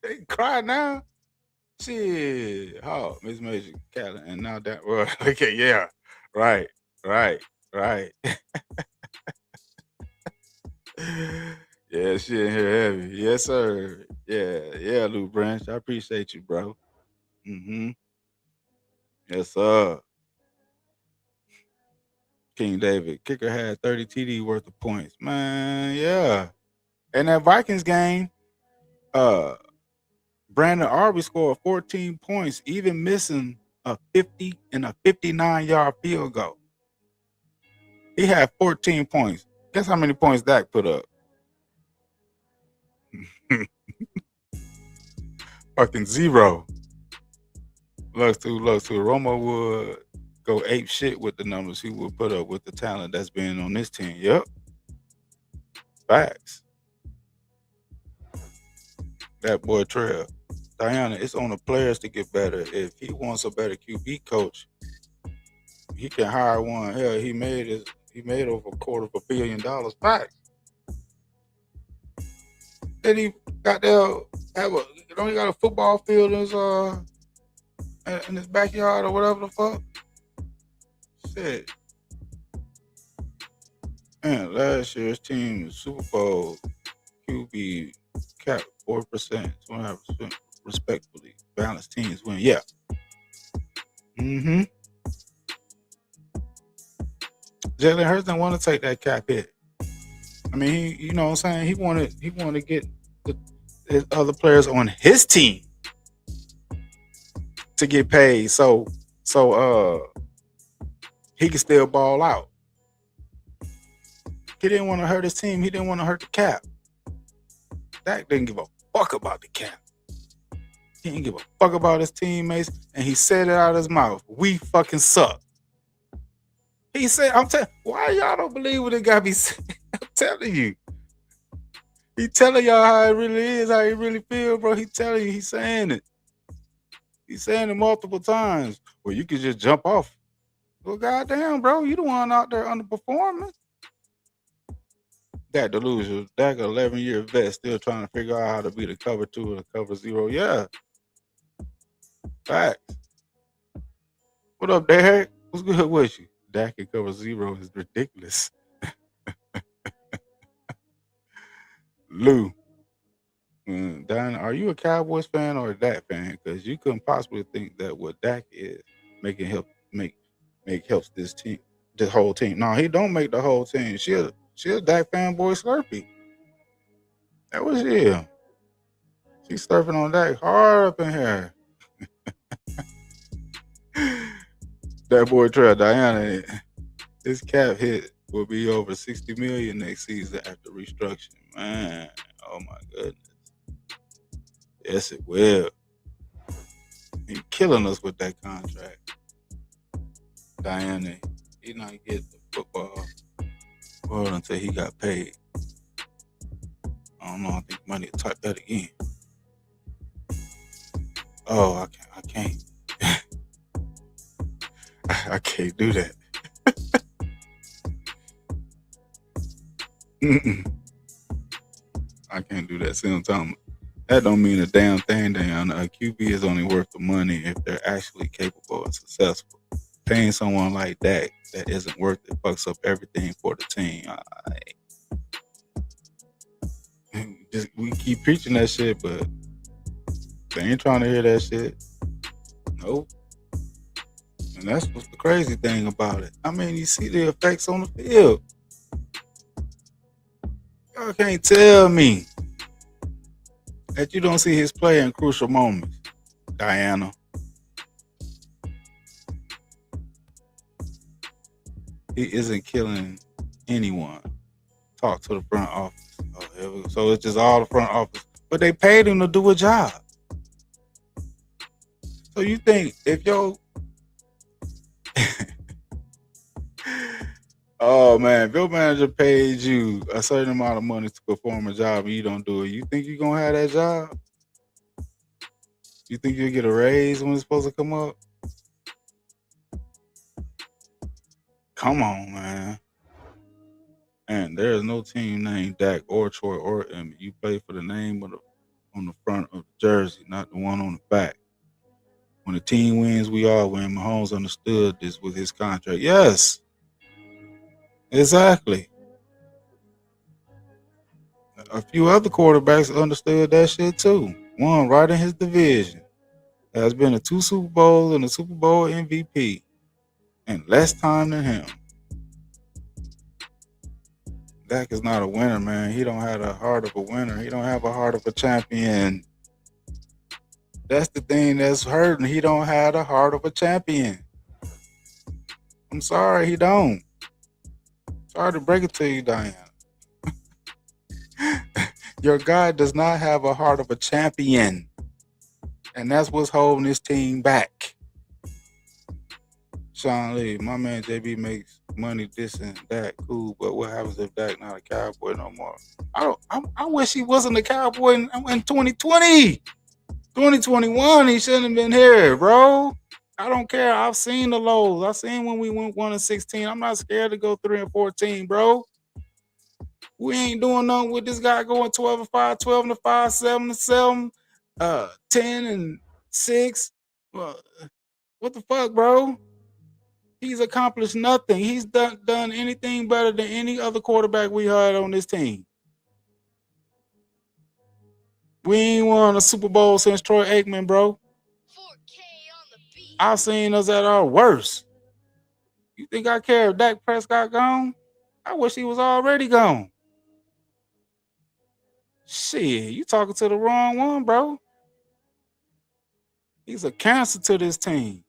they cry now. Shit. Oh, Miss Major Callan. And now that okay, yeah. Right. Yeah, shit in here heavy. Yes, sir. Yeah, Lou Branch. I appreciate you, bro. Mm-hmm. Yes, sir. King David. Kicker had 30 TD worth of points. Man, yeah. And that Vikings game, Brandon Arby scored 14 points, even missing a 50 and a 59-yard field goal. He had 14 points. Guess how many points Dak put up? Fucking 0. Lux 2. Romo would go ape shit with the numbers he would put up with the talent that's been on this team. Yep. Facts. That boy Trail. Diana, it's on the players to get better. If he wants a better QB coach, he can hire one. Hell, he made over $250 million back. Then he got he got a football field in his backyard or whatever the fuck. Shit. Man, last year's team Super Bowl QB cap 4%, 2.5% respectfully. Balanced teams win. Yeah. Mm-hmm. Jalen Hurts didn't want to take that cap hit. I mean, you know what I'm saying? He wanted to get his other players on his team to get paid, so he can still ball out. He didn't want to hurt his team. He didn't want to hurt the cap. Dak didn't give a fuck about the cap. He didn't give a fuck about his teammates, and he said it out of his mouth. We fucking suck. He said, why y'all don't believe what it got me saying? I'm telling you. He telling y'all how it really is, how he really feel, bro. He telling you, he's saying it. He's saying it multiple times. Well, you could just jump off. Well, goddamn, bro, you the one out there underperforming. That delusion. That 11-year vet still trying to figure out how to be the cover 2 or the cover 0. Yeah. Facts. What up, Derek? What's good with you? Dak and cover 0 is ridiculous. Lou. Don, are you a Cowboys fan or a Dak fan? Because you couldn't possibly think that what Dak is making helps this team, this whole team. No, he don't make the whole team. She a Dak fanboy Slurpee. That was him. She's surfing on Dak hard up in here. That boy Trey Diana, his cap hit will be over 60 million next season after restructuring. Man, oh my goodness. Yes, it will. He's killing us with that contract. Diana, he not get the football world until he got paid. I don't know. I think money will type that again. Oh, I can't. I can't do that. I can't do that. See what I'm talking about? That don't mean a damn thing, Diana. A QB is only worth the money if they're actually capable and successful. Paying someone like that isn't worth it fucks up everything for the team. We keep preaching that shit, but they ain't trying to hear that shit. Nope. And that's what's the crazy thing about it. I mean, you see the effects on the field. Y'all can't tell me that you don't see his play in crucial moments, Diana. He isn't killing anyone. Talk to the front office. Oh, so it's just all the front office. But they paid him to do a job. So you think if oh man, if your manager paid you a certain amount of money to perform a job and you don't do it, you think you're gonna have that job? You think you'll get a raise when it's supposed to come up? Come on, man. And there is no team named Dak or Troy or Emmitt. You play for the name on the front of the jersey, not the one on the back. When the team wins, we all win. Mahomes understood this with his contract. Yes. Exactly. A few other quarterbacks understood that shit too. One right in his division. Has been to 2 Super Bowls and a Super Bowl MVP in less time than him. Dak is not a winner, man. He don't have the heart of a winner. He don't have a heart of a champion. That's the thing that's hurting. He don't have the heart of a champion. I'm sorry, he don't. Sorry to break it to you, Diana. Your guy does not have a heart of a champion. And that's what's holding this team back. Sean Lee, my man JB makes money this and that, cool, but what happens if Dak not a Cowboy no more? I wish he wasn't a Cowboy in 2020. 2021, he shouldn't have been here, bro. I don't care. I've seen the lows. I've seen when we went 1-16. I'm not scared to go 3-14, bro. We ain't doing nothing with this guy going 12-5, 12-5, 7-7, 10-6. Well, what the fuck, bro? He's accomplished nothing. He's done anything better than any other quarterback we had on this team. We ain't won a Super Bowl since Troy Aikman, bro. 4K on the beat. I've seen us at our worst. You think I care if Dak Prescott gone? I wish he was already gone. Shit, you talking to the wrong one, bro. He's a cancer to this team.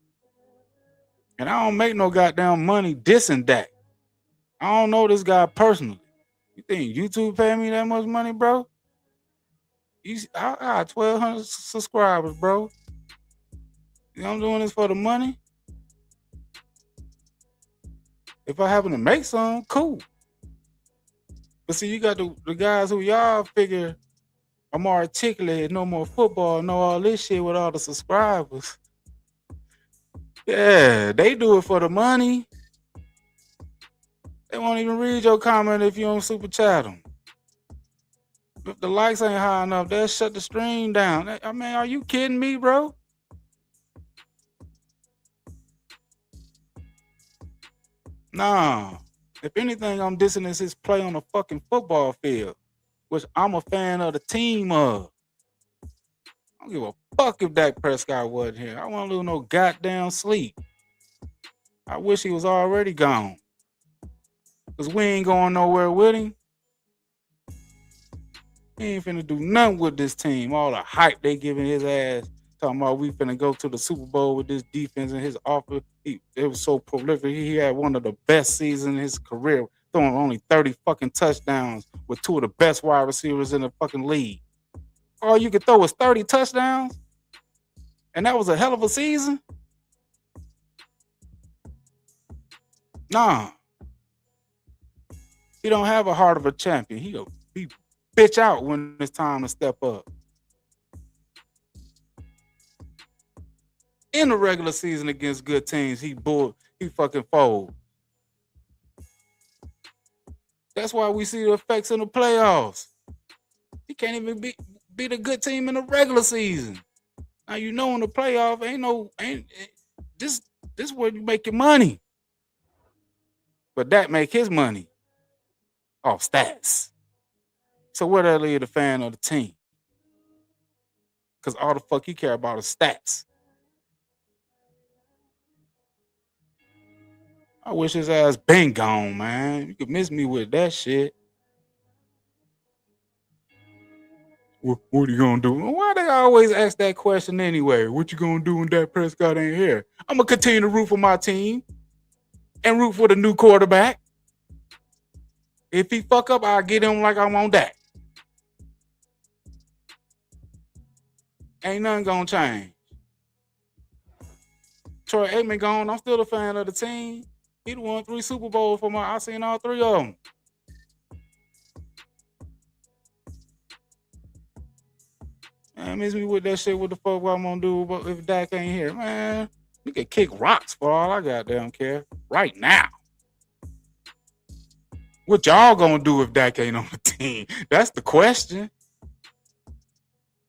And I don't make no goddamn money dissing Dak. I don't know this guy personally. You think YouTube pay me that much money, bro? I got 1,200 subscribers, bro. You know I'm doing this for the money. If I happen to make some, cool. But see, you got the guys who y'all figure are more articulate, know more football, know all this shit with all the subscribers. Yeah, they do it for the money. They won't even read your comment if you don't super chat them. If the likes ain't high enough, they'll shut the stream down. I mean, are you kidding me, bro? Nah. If anything, I'm dissing his play on the fucking football field, which I'm a fan of the team of. I don't give a fuck if Dak Prescott wasn't here. I won't lose no goddamn sleep. I wish he was already gone. Because we ain't going nowhere with him. He ain't finna do nothing with this team. All the hype they giving his ass talking about we finna go to the Super Bowl with this defense and his offer. It was so prolific. He had one of the best seasons in his career, throwing only 30 fucking touchdowns with two of the best wide receivers in the fucking league. All you could throw was 30 touchdowns, and that was a hell of a season. Nah, he don't have a heart of a champion. He bitch out when it's time to step up. In the regular season against good teams, he fucking fold. That's why we see the effects in the playoffs. He can't even beat a good team in the regular season. Now you know in the playoff this where you make your money. But that make his money off stats. So where that leave the fan of the team? Because all the fuck you care about is stats. I wish his ass been gone, man. You could miss me with that shit. What are you gonna do? Why they always ask that question anyway? What you gonna do when Dak Prescott ain't here? I'm gonna continue to root for my team and root for the new quarterback. If he fuck up, I'll get him like I'm on Dak. Ain't nothing gonna change. Troy Aikman gone. I'm still a fan of the team. He won 3 Super Bowls for I seen all 3 of them. Man, miss me with that shit. What the fuck I'm gonna do if Dak ain't here? Man, we can kick rocks for all I goddamn care. Right now. What y'all gonna do if Dak ain't on the team? That's the question.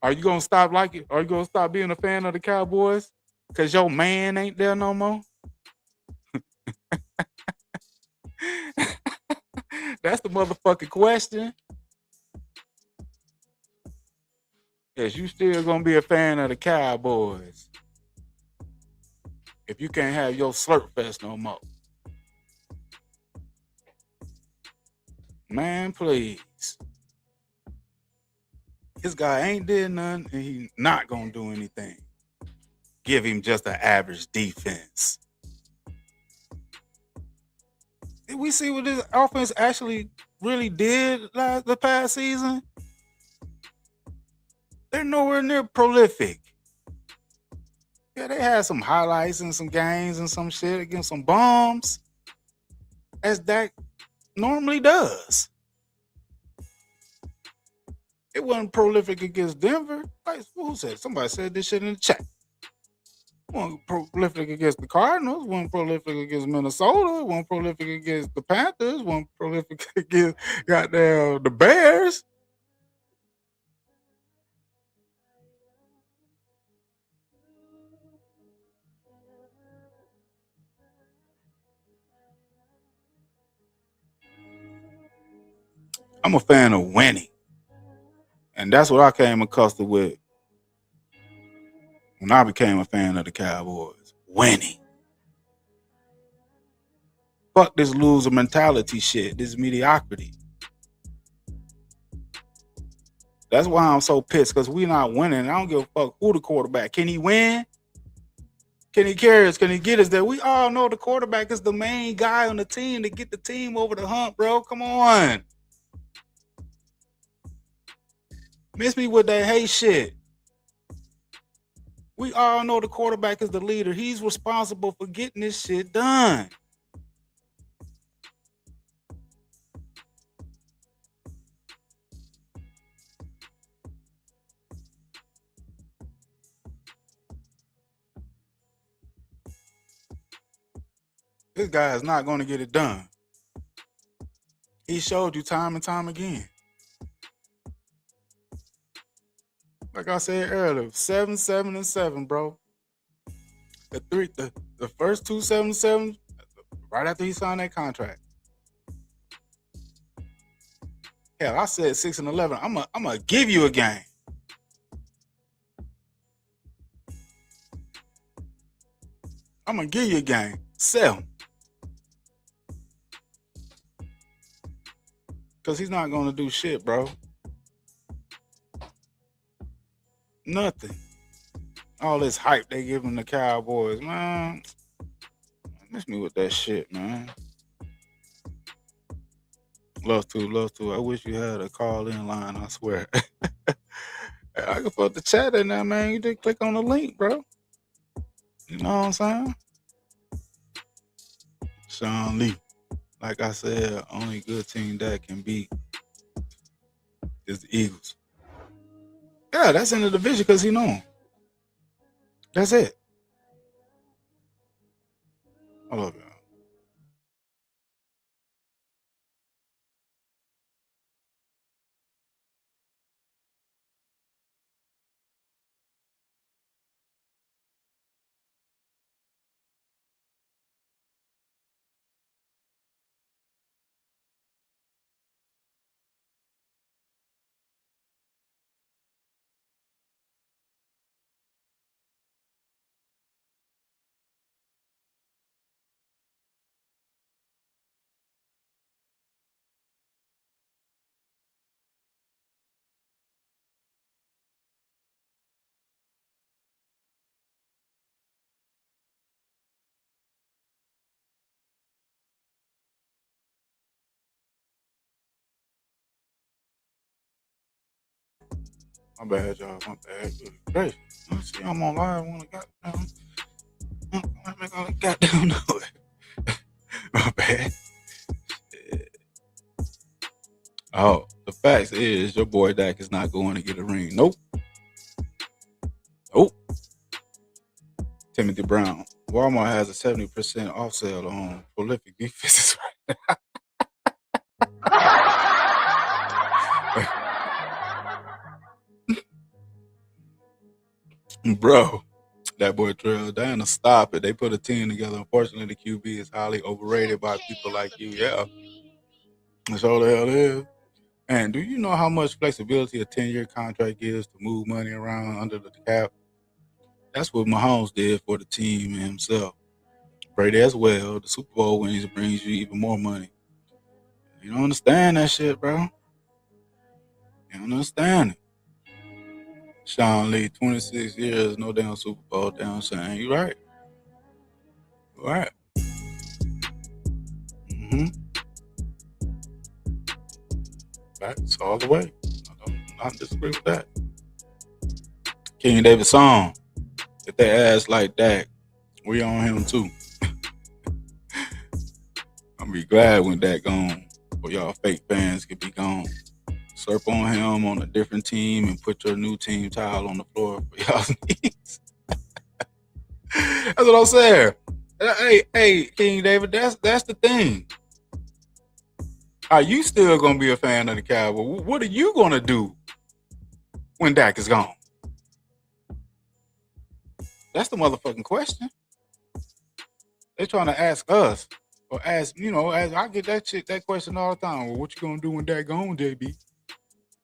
Are you gonna stop liking? Are you gonna stop being a fan of the Cowboys? Cause your man ain't there no more? That's the motherfucking question. Yes, you still gonna be a fan of the Cowboys if you can't have your slurp fest no more. Man, please. This guy ain't did nothing and he's not gonna do anything. Give him just an average defense. Did we see what this offense actually really did the past season? They're nowhere near prolific. Yeah, they had some highlights and some games and some shit against some bombs, as Dak normally does. It wasn't prolific against Denver. Like, who said? Somebody said this shit in the chat. Wasn't prolific against the Cardinals. Wasn't prolific against Minnesota. Wasn't prolific against the Panthers. Wasn't prolific against goddamn the Bears. I'm a fan of winning. And that's what I came accustomed with when I became a fan of the Cowboys. Winning. Fuck this loser mentality shit. This mediocrity. That's why I'm so pissed, because we not winning. I don't give a fuck who the quarterback. Can he win? Can he carry us? Can he get us there? We all know the quarterback is the main guy on the team to get the team over the hump, bro. Come on. Miss me with that hate shit. We all know the quarterback is the leader. He's responsible for getting this shit done. This guy is not going to get it done. He showed you time and time again. Like I said earlier, 7-7-7, bro. The first 2 7-7 right after he signed that contract. Hell, I said 6-11. I'm gonna give you a game. I'm gonna give you a game. 7. Because he's not gonna do shit, bro. Nothing. All this hype they giving the Cowboys, man. Miss me with that shit, man. Love to, love to. I wish you had a call in line, I swear. I can put the chat in there, man. You just click on the link, bro. You know what I'm saying? Sean Lee. Like I said, only good team that can beat is the Eagles. Yeah, that's in the division because he know 'em. That's it. I love y'all. My bad, y'all. My bad. Good gracious. Let's see, I'm on live. I want to goddamn. I make all the goddamn noise. My bad. Oh, the facts is your boy Dak is not going to get a ring. Nope. Nope. Timothy Brown. Walmart has a 70% off sale on prolific defenses right now. Bro, that boy Trail Dana, stop it. They put a team together. Unfortunately, the QB is highly overrated by people like you. Yeah. That's all the hell it is. And do you know how much flexibility a 10-year contract gives to move money around under the cap? That's what Mahomes did for the team and himself. Brady as well. The Super Bowl wins brings you even more money. You don't understand that shit, bro. You don't understand it. Sean Lee, 26 years, no damn Super Bowl, damn saying. You right. You right. Mm-hmm. That's all the way. I don't disagree with that. King David song. If they ask like that, we on him too. I'm be glad when that gone. For y'all fake fans could be gone. Surf on him on a different team and put your new team tile on the floor for y'all's needs. That's what I'm saying. Hey, King David, that's the thing. Are you still gonna be a fan of the Cowboys? What are you gonna do when Dak is gone? That's the motherfucking question. They're trying to ask us, or ask, as I get that question all the time. Well, what you gonna do when Dak gone, JB?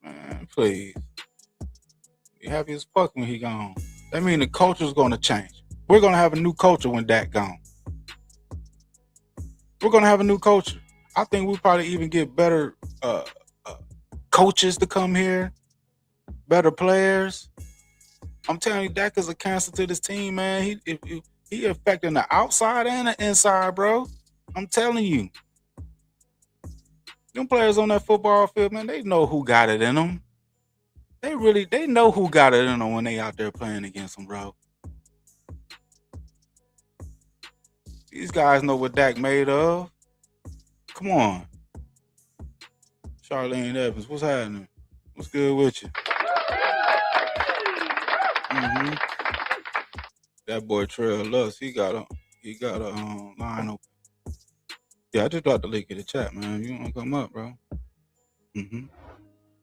Man, please. Be happy as fuck when he gone. That means the culture's gonna change. We're gonna have a new culture when Dak gone. We're gonna have a new culture. I think we'll probably even get better coaches to come here, better players. I'm telling you, Dak is a cancer to this team, man. He affecting the outside and the inside, bro. I'm telling you. Them players on that football field, man, they know who got it in them. They know who got it in them when they out there playing against them, bro. These guys know what Dak made of. Come on. Charlene Evans, what's happening? What's good with you? Mm-hmm. That boy Trail Lux, he got a line open. Yeah, I just dropped the link in the chat, man. You wanna come up, bro? Mm-hmm.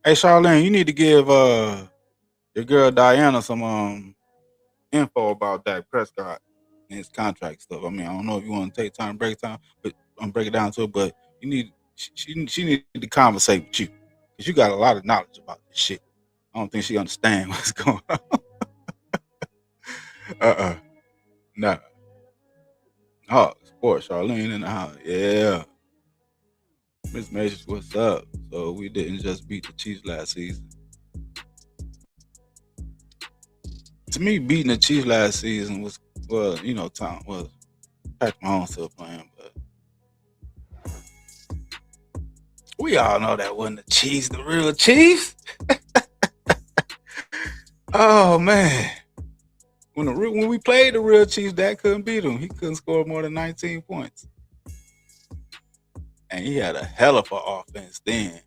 Hey, Charlene, you need to give your girl Diana some info about Dak Prescott and his contract stuff. I mean, I don't know if you want to take time, break time, but break it down to it. But you need she need to conversate with you because you got a lot of knowledge about this shit. I don't think she understands what's going on. Nah. Oh, sports, Charlene in the house. Yeah. Miss Matrix, what's up? So we didn't just beat the Chiefs last season. To me, beating the Chiefs last season was, well, Tom was Patrick Mahomes still playing, but we all know that wasn't the Chiefs, the real Chiefs. Oh man, when we played the real Chiefs, Dak couldn't beat him. He couldn't score more than 19 points, and he had a hell of an offense then.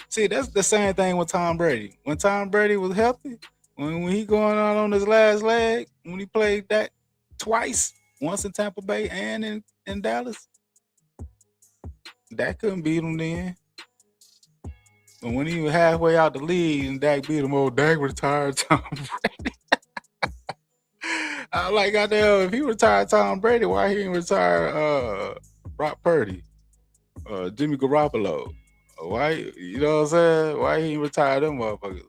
See, that's the same thing with Tom Brady. When Tom Brady was healthy, when he going on his last leg, when he played that twice, once in Tampa Bay and in Dallas, Dak couldn't beat him then. But when he was halfway out the league and Dak beat him, Dak retired Tom Brady. I like, goddamn, if he retired Tom Brady, why he didn't retire Brock Purdy, Jimmy Garoppolo? Why, you know what I'm saying? Why he didn't retire them motherfuckers?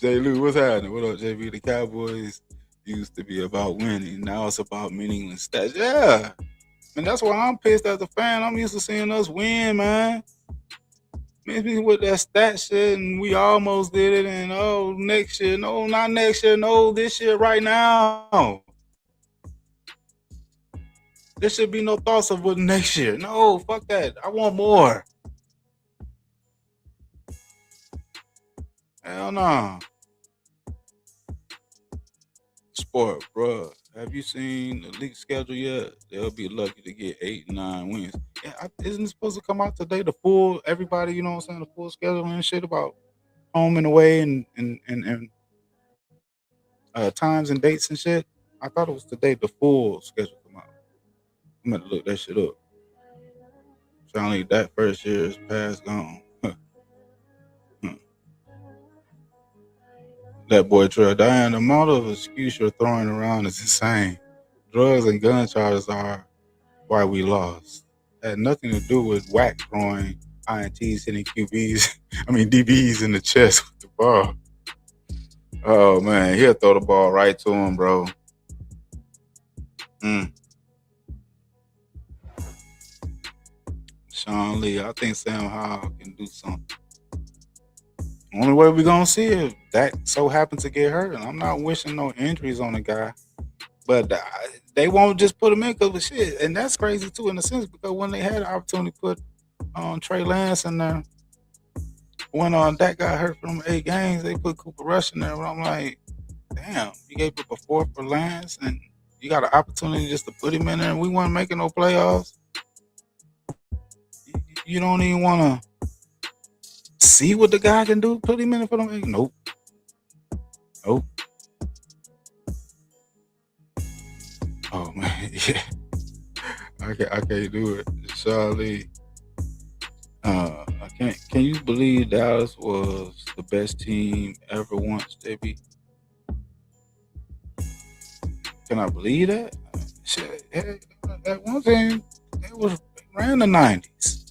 J. Lou, what's happening? What up, JB? The Cowboys used to be about winning. Now it's about meaningless stats. Yeah. And that's why I'm pissed as a fan. I'm used to seeing us win, man. Makes me with that stat shit, and we almost did it. And next year, no, not next year, no, this year, right now. There should be no thoughts of what next year. No, fuck that. I want more. Hell no. Sport, bruh. Have you seen the league schedule yet? They'll be lucky to get 8, 9 wins. Yeah, isn't it supposed to come out today? The full, everybody, you know what I'm saying? The full schedule and shit about home and away and times and dates and shit. I thought it was today the full schedule come out. I'm gonna look that shit up. Finally, that first year is past gone. That boy Trey Diane, the amount of excuse you're throwing around is insane. Drugs and gun charges are why we lost. It had nothing to do with whack throwing INTs hitting DBs in the chest with the ball. Oh man, he'll throw the ball right to him, bro. Sean Lee, I think Sam Howell can do something. Only way we're gonna see if that so happens to get hurt, and I'm not wishing no injuries on the guy, but they won't just put him in because of shit, and that's crazy too in a sense because when they had the opportunity to put Trey Lance in there, when Dak got hurt from 8 games, they put Cooper Rush in there, and I'm like, damn, you gave up a 4 for Lance, and you got an opportunity just to put him in there, and we weren't making no playoffs. You don't even want to see what the guy can do. Put him in for them. Nope. Oh man, yeah. I can't do it. Charlie. I can't. Can you believe Dallas was the best team ever once, JB? Can I believe that? Shit, that one thing, it was around the 90s.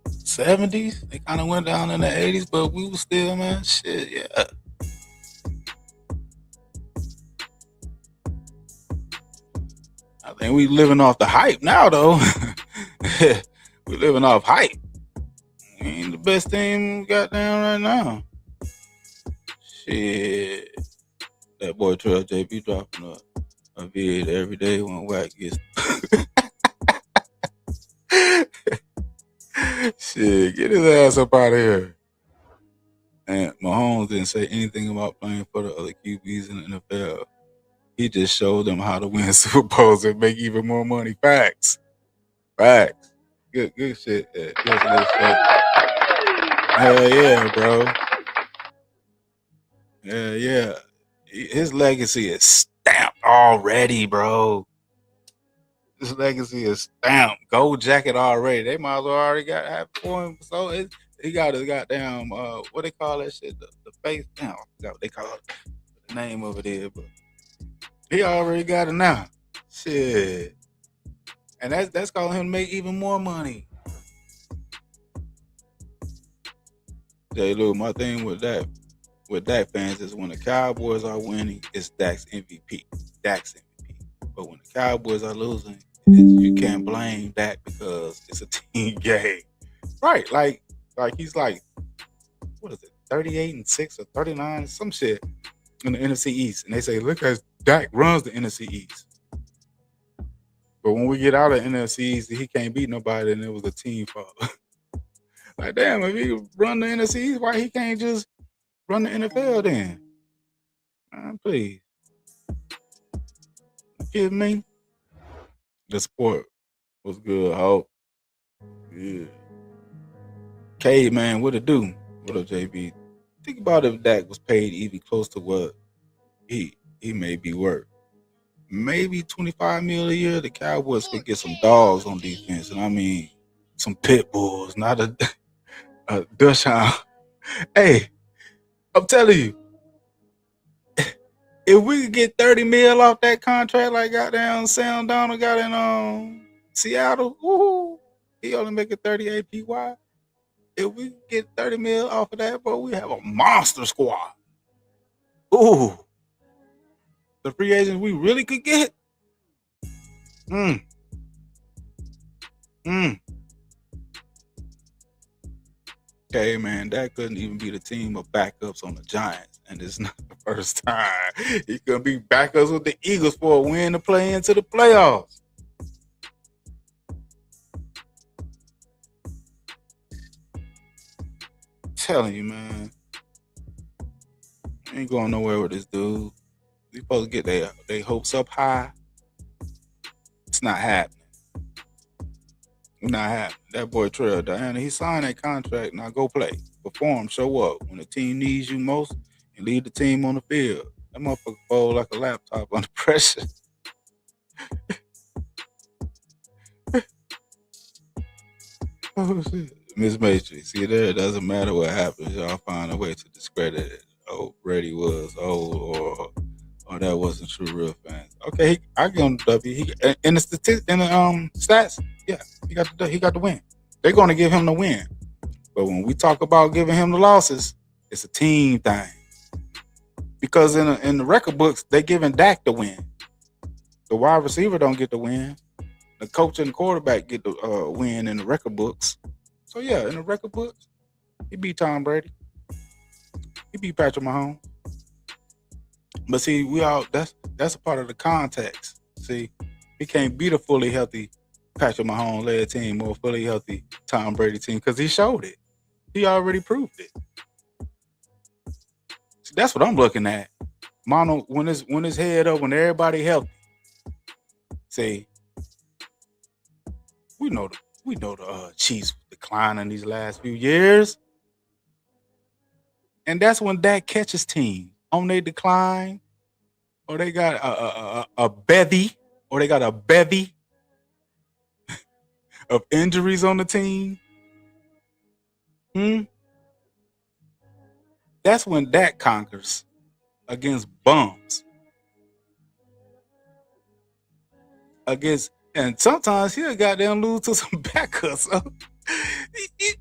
70s, they kind of went down in the 80s, but we were still, man, shit, yeah. I think we living off the hype now, though. We living off hype. We ain't the best team we got down right now. Shit. That boy Trail JB dropping a vid every day when Wack gets... Shit, get his ass up out of here. And Mahomes didn't say anything about playing for the other QBs in the NFL. He just showed them how to win Super Bowls and make even more money. Facts. Good shit. Good shit. Hell yeah, bro. Yeah. His legacy is stamped already, bro. His legacy is stamped. Gold jacket already. They might as well already have for him. So he got his goddamn what they call that shit? The face. Damn, I forgot what they call it. The name of it is, but he already got it now. Shit. And that's calling him to make even more money. J. Lou, my thing with Dak fans is when the Cowboys are winning, it's Dak's MVP. But when the Cowboys are losing, you can't blame Dak because it's a team game. Right. Like, Like he's like, what is it, 38-6 or 39, some shit in the NFC East. And they say, look at Dak runs the NFC East. But when we get out of NFC East, he can't beat nobody, and it was a team fault. Like, damn, if he run the NFC East, why he can't just run the NFL then? Please. You kidding me? The sport was good, Hope. Yeah. K, man, what it do? What up, JB? Think about if Dak was paid even close to what he may be worth. Maybe $25 million a year. The Cowboys could get some dogs on defense, and I mean some pit bulls, not a Dachshund. Hey, I'm telling you, if we could get 30 mil off that contract like goddamn Sam Donald got in Seattle, woohoo, he only making 38 PY. If we get 30 mil off of that, bro, we have a monster squad. Ooh. The free agents we really could get. Okay, man, that couldn't even be the team of backups on the Giants. And it's not the first time. He could be backups with the Eagles for a win to play into the playoffs. I'm telling you, man. Ain't going nowhere with this dude. We supposed to get their hopes up high. It's not happening. Not happening. That boy Trail, Diana, he signed that contract. Now go play. Perform, show up. When the team needs you most, and lead the team on the field. That motherfucker fold like a laptop under pressure. Oh, shit. Miss Matrix, see there, it doesn't matter what happens. Y'all find a way to discredit it. Oh, Brady was old, or that wasn't true real fans. Okay, I give him the W. In the stats, yeah, he got the win. They're gonna give him the win. But when we talk about giving him the losses, it's a team thing. Because in the record books, they giving Dak the win. The wide receiver don't get the win. The coach and the quarterback get the win in the record books. So yeah, in the record books, he beat Tom Brady. He beat Patrick Mahomes. But see, that's a part of the context. See, he can't beat a fully healthy Patrick Mahomes led team or a fully healthy Tom Brady team because he showed it. He already proved it. See, that's what I'm looking at. Mono, when his head up, when everybody healthy. See, we know the Chiefs declining these last few years, and that's when Dak catches team on their decline, or they got a bevy, or they got a bevy of injuries on the team. That's when Dak conquers against bums. And sometimes he'll goddamn lose to some backups. So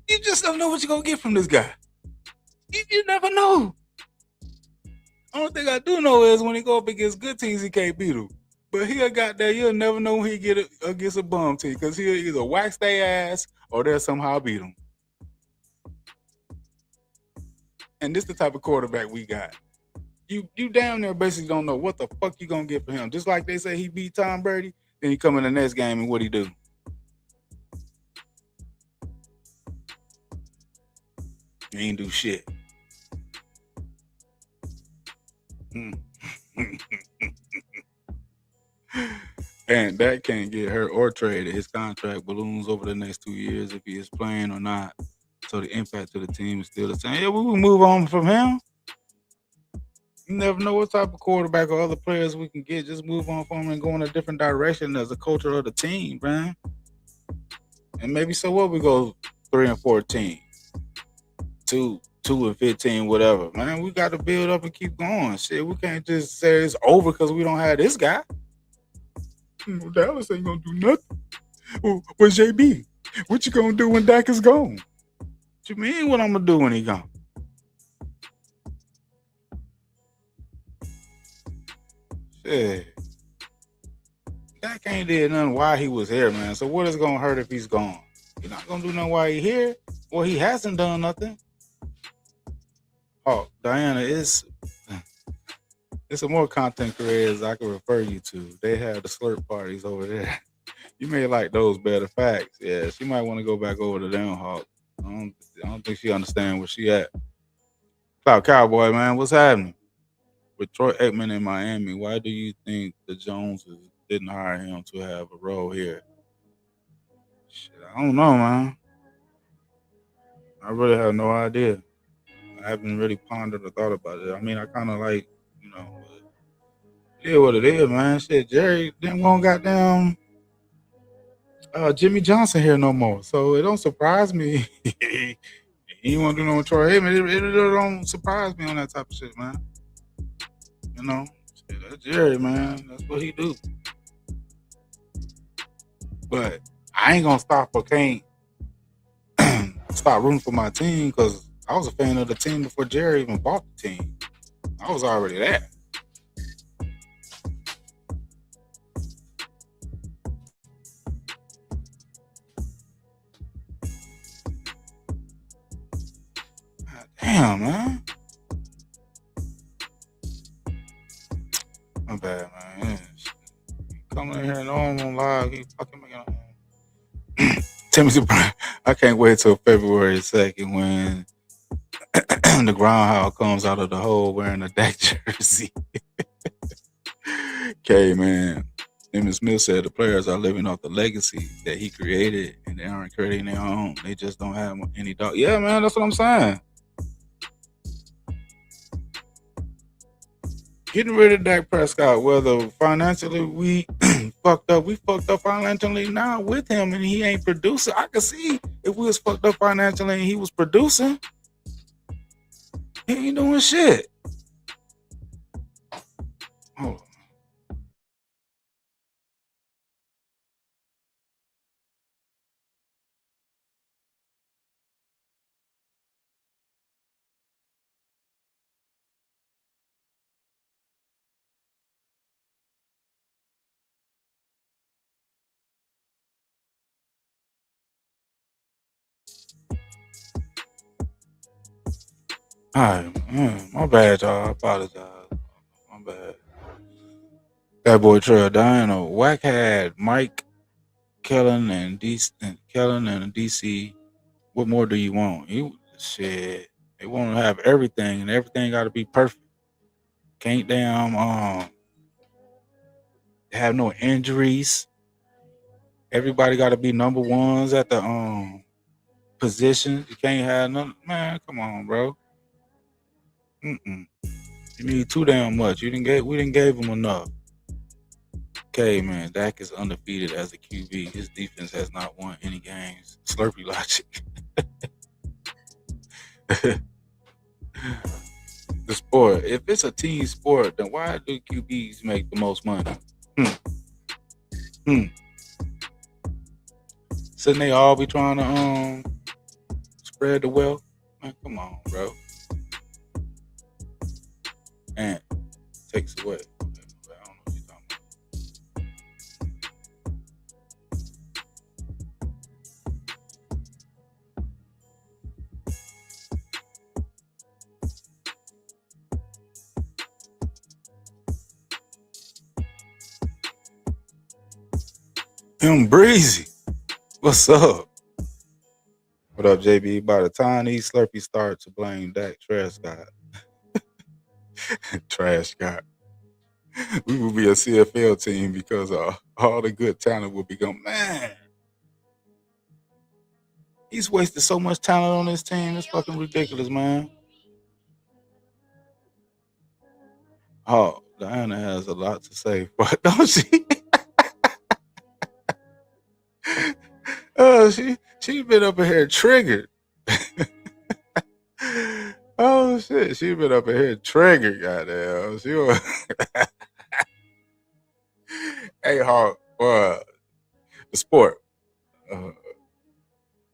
you just don't know what you're gonna get from this guy. You never know. Only thing I do know is when he go up against good teams, he can't beat them. But he'll got there, you'll never know when he get it against a bum team because he'll either wax their ass or they'll somehow beat them. And this is the type of quarterback we got. You damn near basically don't know what the fuck you gonna get for him. Just like they say he beat Tom Brady, then he come in the next game and what he do? He ain't do shit. And that can't get hurt or traded. His contract balloons over the next 2 years if he is playing or not. So the impact to the team is still the same. Yeah, we will move on from him. You never know what type of quarterback or other players we can get. Just move on from him and go in a different direction as a culture of the team, man. And maybe so what, we go 3-14, 2-15, whatever. Man, we got to build up and keep going. Shit, we can't just say it's over because we don't have this guy. Dallas ain't gonna do nothing. Well, JB, what you gonna do when Dak is gone? What you mean what I'm gonna do when he gone? Shit. Dak ain't did nothing while he was here, man. So what is gonna hurt if he's gone? He's not gonna do nothing while he here. Well, he hasn't done nothing. Oh, Diana, it's some more content creators I can refer you to. They have the slurp parties over there. You may like those better. Facts. Yeah, she might want to go back over to them, Hawk. I don't think she understand where she at. Cloud Cowboy, man, what's happening? With Troy Aikman in Miami, why do you think the Joneses didn't hire him to have a role here? Shit, I don't know, man. I really have no idea. I haven't really pondered or thought about it. I mean, I kind of like, but it is what it is, man. Shit, Jerry didn't want goddamn Jimmy Johnson here no more, so it don't surprise me. He want to do no more Troy Aikman. It really don't surprise me on that type of shit, man. You know, shit, that's Jerry, man. That's what he do. But I ain't gonna stop or can't stop rooting for my team because I was a fan of the team before Jerry even bought the team. I was already there. God damn, man. My bad, man. Coming in here and on live, he fucking making Timothy Brown. I can't wait till February 2nd when the groundhog comes out of the hole wearing a Dak jersey. Okay, man. Emmitt Smith said the players are living off the legacy that he created and they aren't creating their own. They just don't have any dog. Yeah, man, that's what I'm saying. Getting rid of Dak Prescott, whether financially we fucked up financially now with him and he ain't producing. I could see if we was fucked up financially and he was producing, he ain't doing shit. Hold on. All right, my bad, y'all. I apologize. My bad. That boy Trail Diana Whack had Mike Kellen and DC. What more do you want? Shit. They want to have everything, and everything got to be perfect. Can't damn have no injuries. Everybody got to be number ones at the position. You can't have none. Man, come on, bro. Mm-mm. You need too damn much. We didn't give him enough. Okay, man. Dak is undefeated as a QB. His defense has not won any games. Slurpee logic. The sport. If it's a team sport, then why do QBs make the most money? Shouldn't they all be trying to spread the wealth? Man, come on, bro. And takes away. Okay, I don't know what you're talking about. Him breezy. What's up? What up, JB? By the time these Slurpees start to blame Dak Trash God. Trash God. We will be a CFL team because all the good talent will become, man. He's wasted so much talent on this team. It's fucking ridiculous, man. Oh, Diana has a lot to say, but don't she? Oh, she been up in here triggered. Oh shit, she been up in here triggered, goddamn. She was hey Hawk, the sport. Uh,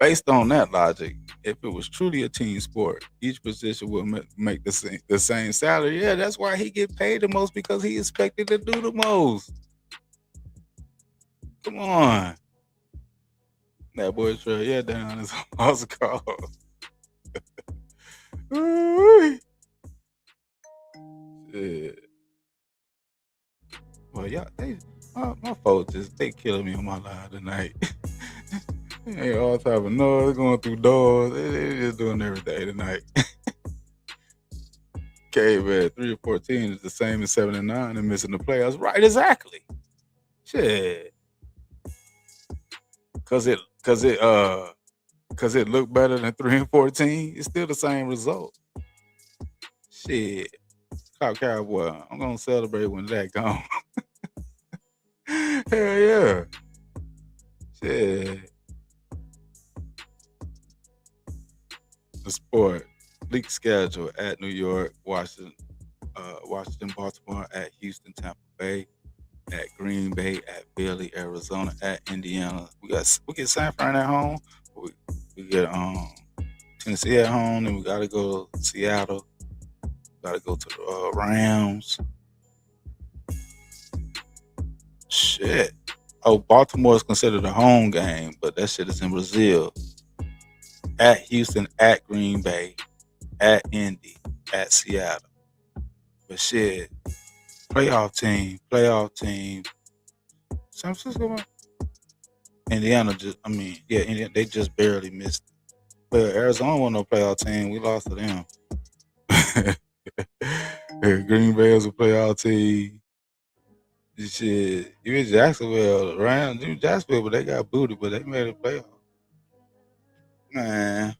based on that logic, if it was truly a team sport, each position would make the same salary. Yeah, that's why he get paid the most because he expected to do the most. Come on. That boy Trey, yeah, down his house call. Ooh-wee. Shit. Well, y'all, my folks they killing me on my live tonight. They all type of noise going through doors. They just doing everything tonight. Cave at 3-14 is the same as 7-9 and missing the playoffs. Right, exactly. Shit. Cause it looked better than 3-14. It's still the same result. Shit. Cowboy. I'm gonna celebrate when that gone. Hell yeah. Shit. The sport. League schedule at New York, Washington, Baltimore, at Houston, Tampa Bay, at Green Bay, at Philly, Arizona, at Indiana. We get San Fran at home. We get Tennessee at home, and we gotta go to Seattle. Gotta go to the Rams. Shit. Oh, Baltimore is considered a home game, but that shit is in Brazil. At Houston, at Green Bay, at Indy, at Seattle. But shit, playoff team. San Francisco, Indiana Indiana, they just barely missed it. But Arizona wasn't no playoff team. We lost to them. Green Bay was a playoff team. Shit, even Jacksonville, Rams, even Jacksonville, but they got booted, but they made a playoff. Man,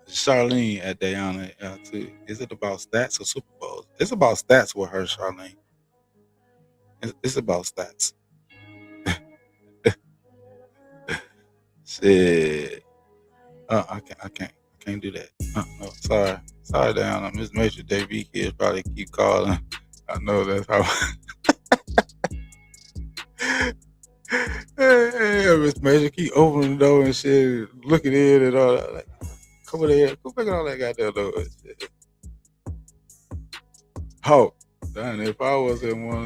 Charlene at Diana too. Is it about stats or Super Bowls? It's about stats with her, Charlene. It's about stats. Shit. I can't do that. No, sorry, Diana. Miss Major JB kids probably keep calling. I know that's how. Hey, Miss Major keep opening the door and shit, looking in and all that. Like, come over there, go back all that goddamn door. Shit. Oh, damn! If I was in one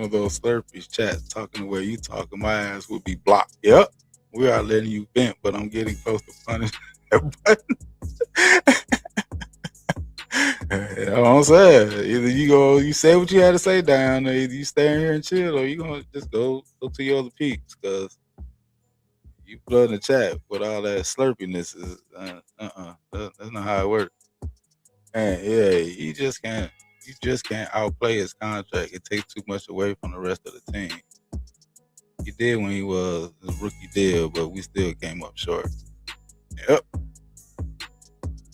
of those Slurpees chats talking the way you talking, my ass would be blocked. Yep, we are letting you vent, but I'm getting close to punish that button. That's what I'm saying. Either you say what you had to say down there, either you stay in here and chill, or you gonna just go to your other peeps, because you flood in the chat with all that slurpiness is that's not how it works. And yeah, you just can't outplay his contract. It takes too much away from the rest of the team. He did when he was a rookie deal, but we still came up short. Yep.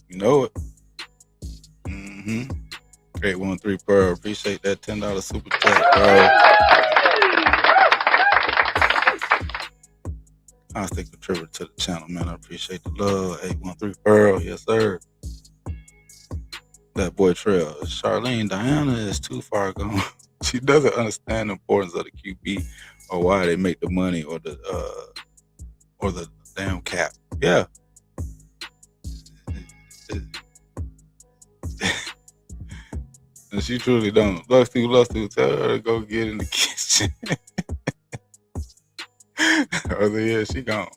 You know it. 813 Pearl. Appreciate that $10 super chat, bro. Constant contributor to the channel, man. I appreciate the love. 813 Pearl. Yes, sir. That boy Trail. Charlene, Diana is too far gone. She doesn't understand the importance of the QB or why they make the money or the damn cap. Yeah. And she truly don't. Lux to tell her to go get in the kitchen. Yeah, she gone.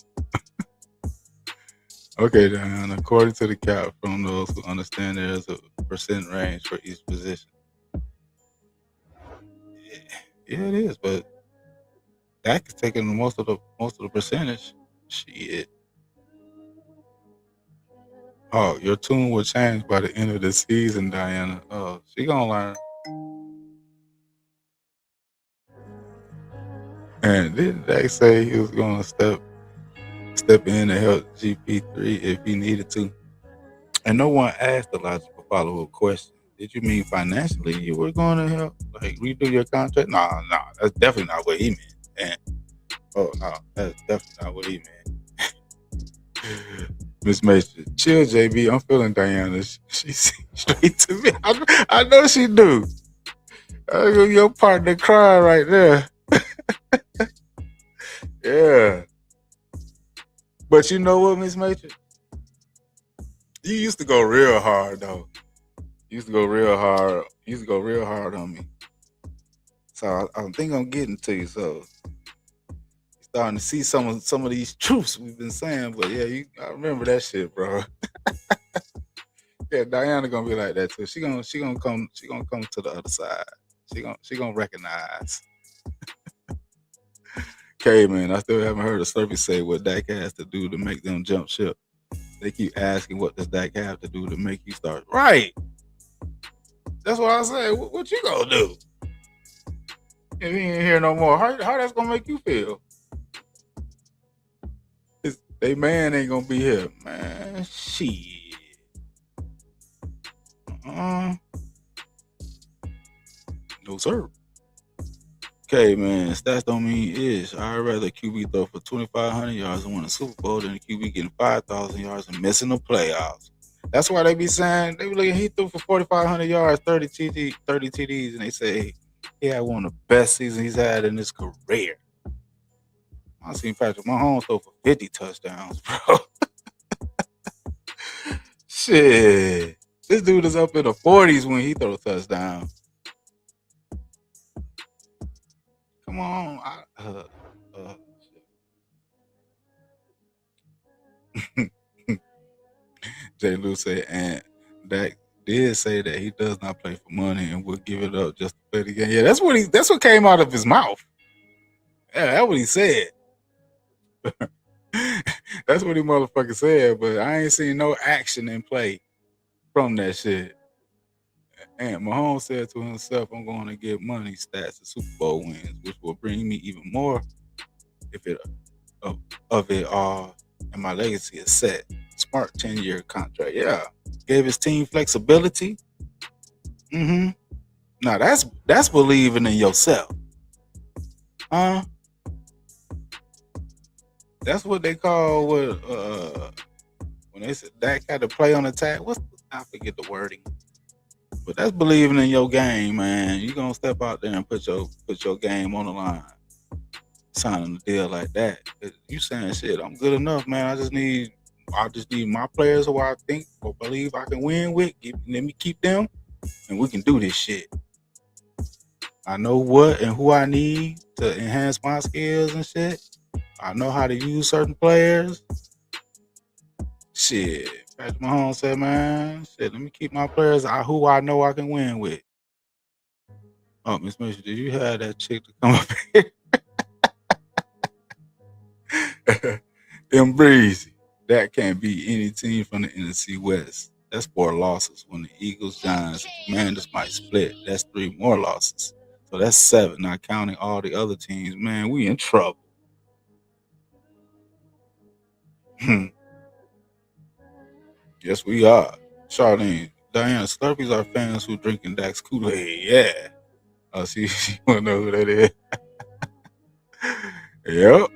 Okay, Diana. According to the cap, from those who understand, there is a percent range for each position. Yeah, it is, but Dak is taking most of the percentage. Shit. Oh, your tune will change by the end of the season, Diana. Oh, she gonna learn. And didn't Dak say he was gonna step in to help GP3 if he needed to? And no one asked the logical follow-up question. Did you mean financially you were going to help, like redo your contract? No, that's definitely not what he meant. And oh no, that's definitely not what he meant. Miss Mason, chill, JB. I'm feeling Diana. She straight to me. I know she do. Your partner crying right there. Yeah. But you know what, Miss Matrix? You used to go real hard though. You used to go real hard on me. So I think I'm getting to you. So Starting to see some of these truths we've been saying, but yeah, I remember that shit, bro. Yeah, Diana gonna be like that too. She gonna come to the other side. She gonna recognize. Okay, man, I still haven't heard a Slurpee say what Dak has to do to make them jump ship. They keep asking what does Dak have to do to make you start. Right. That's what I say. What you gonna do? If he ain't here no more, how that's gonna make you feel? They man ain't gonna be here, man. Shit. No sir. Okay, man. Stats don't mean ish. I'd rather QB throw for 2,500 yards and win a Super Bowl than a QB getting 5,000 yards and missing the playoffs. That's why they be saying they be looking. He threw for 4,500 yards, 30 TDs, and they say he had one of the best seasons he's had in his career. I seen Patrick Mahomes throw for 50 touchdowns, bro. Shit. This dude is up in the 40s when he throws touchdowns. Come on. Jay Lou said, and Dak did say that he does not play for money and would give it up just to play the game. Yeah, that's what came out of his mouth. Yeah, that's what he said. That's what he motherfucker said, but I ain't seen no action in play from that shit. And Mahomes said to himself, I'm going to get money, stats, and Super Bowl wins, which will bring me even more if it of it all, and my legacy is set. Smart 10-year contract. Yeah. Gave his team flexibility. Mm-hmm. Now that's believing in yourself. That's what they call when they said Dak had to play on attack. I forget the wording. But that's believing in your game, man. You gonna step out there and put your game on the line. Signing a deal like that. You saying shit, I'm good enough, man. I just need my players who I think or believe I can win with. Let me keep them, and we can do this shit. I know what and who I need to enhance my skills and shit. I know how to use certain players. Shit. Patrick Mahomes said, man, shit, let me keep my players who I know I can win with. Oh, Miss Mitchell, did you have that chick to come up here? Them breezy. That can't beat any team from the NFC West. That's 4 losses. When the Eagles, Giants, and Commanders might split, that's 3 more losses. So that's 7, not counting all the other teams. Man, we in trouble. Yes, we are. Charlene, Diana, Slurpees are fans who drinking Dak's Kool-Aid. Yeah. Oh, she want to know who that is. Yep.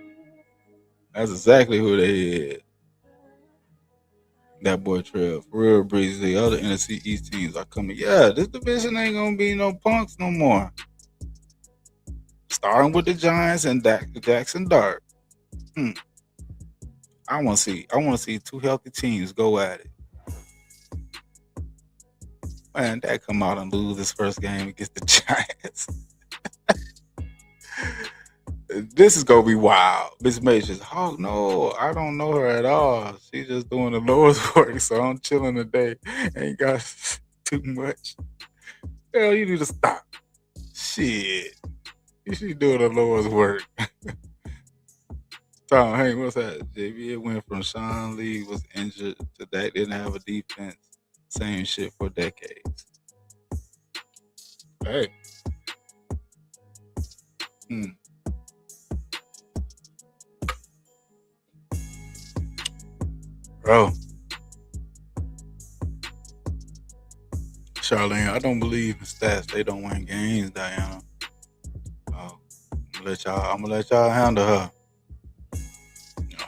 That's exactly who they is. That boy Trev. For real, Breezy. The other NFC East teams are coming. Yeah, this division ain't going to be no punks no more. Starting with the Giants and Jackson Dart. I want to see 2 healthy teams go at it. Man, Dak come out and lose his first game against the Giants. This is gonna be wild. Miss Majors, oh no, I don't know her at all. She's just doing the Lord's work, so I'm chilling today. Ain't got too much. Hell, you need to stop. Shit, she's doing the Lord's work. Tom, hey, what's that? JB, it went from Sean Lee was injured to Dak didn't have a defense. Same shit for decades. Hey. Bro. Charlene, I don't believe in stats. They don't win games, Diana. Oh, I'm gonna let y'all handle her.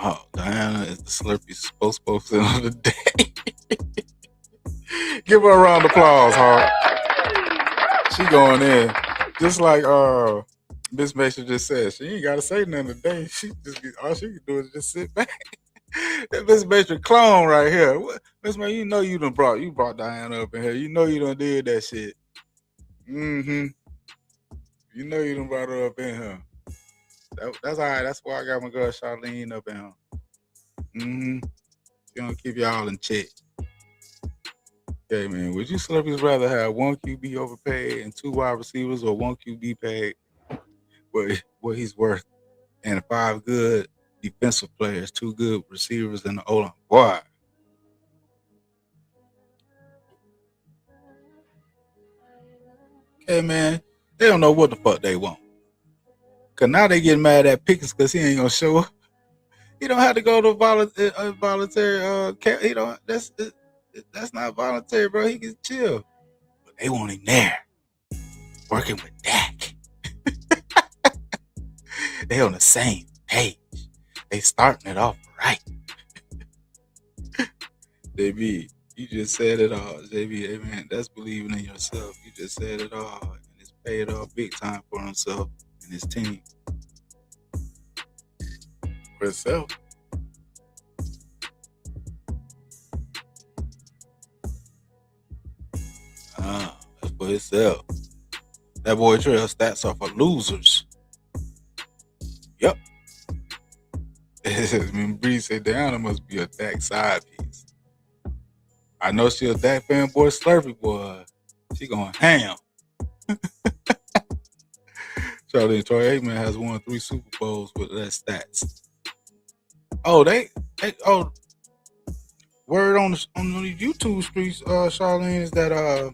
Oh, Diana is the Slurpee spokesperson of the day. Give her a round of applause, Hart. She going in. Just like Miss Mason just said, she ain't gotta say nothing today. All she can do is just sit back. That Miss Mason clone right here. Miss Mason, you know you brought Diana up in here. You know you done did that shit. You know you done brought her up in here. That's all right. That's why I got my girl Charlene up in here. Mm-hmm. She gonna keep y'all in check. Okay, man. Would you Slurpees rather have one QB overpaid and 2 wide receivers, or one QB paid what he's worth, and 5 good defensive players, 2 good receivers, and the O line? Boy. Okay, man. They don't know what the fuck they want. Cause now they getting mad at Pickens because he ain't gonna show up. He don't have to go to voluntary. He don't. That's not voluntary, bro. He can chill. But they want him there, working with Dak. They on the same page. They starting it off right. JB, you just said it all. JB, hey man, that's believing in yourself. You just said it all, and it's paid off big time for himself and his team. For himself. That's for himself. That boy Trail stats are for losers. Yep. When Bree said Diana must be a Dak side piece. I know she a Dak fanboy, Slurpee boy. She going ham. Charlie and Troy Aikman has won 3 Super Bowls with less stats. Oh, word on the YouTube streets, Charlene, is that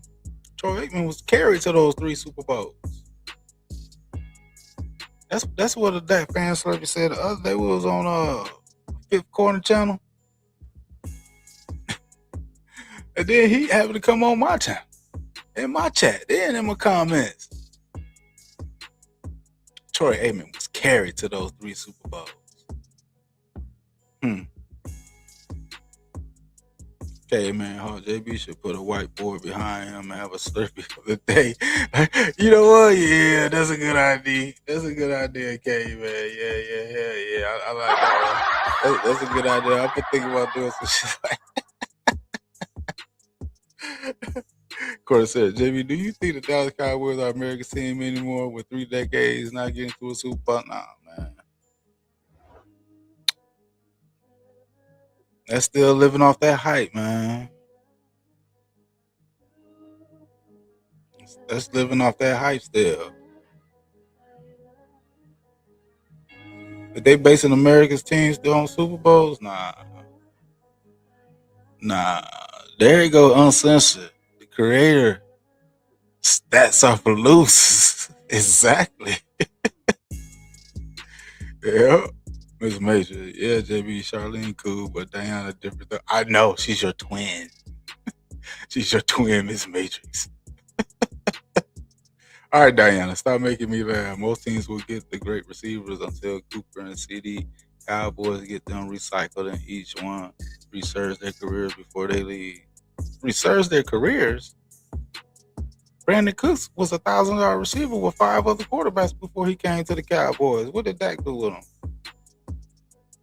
Troy Aikman was carried to those 3 Super Bowls. That's what the Dak fan Slurpee said the other day. We was on Fifth Corner channel. And then he happened to come on my channel, in my chat, then in my comments. Troy Aikman was carried to those 3 Super Bowls. Okay, man, JB should put a whiteboard behind him and have a Slurpee for the day. You know what? Yeah, that's a good idea. That's a good idea, K, man. Yeah. I like that. That's a good idea. I've been thinking about doing some shit like that. Corey said, JB, do you think the Dallas Cowboys are America's team anymore with 3 decades not getting to a Super Bowl? Nah, man. That's still living off that hype, man. That's living off that hype still. But they basing America's team still on Super Bowls? Nah. There you go, uncensored. The creator. Stats are for losers. Exactly. Yeah. Miss Major. Yeah, JB, Charlene cool, but Diana different. I know, she's your twin. She's your twin, Miss Matrix. All right, Diana, stop making me laugh. Most teams will get the great receivers until Cooper and CD. Cowboys get them recycled, and each one research their careers before they leave. Research their careers? Brandon Cooks was a 1,000-yard receiver with 5 other quarterbacks before he came to the Cowboys. What did Dak do with him?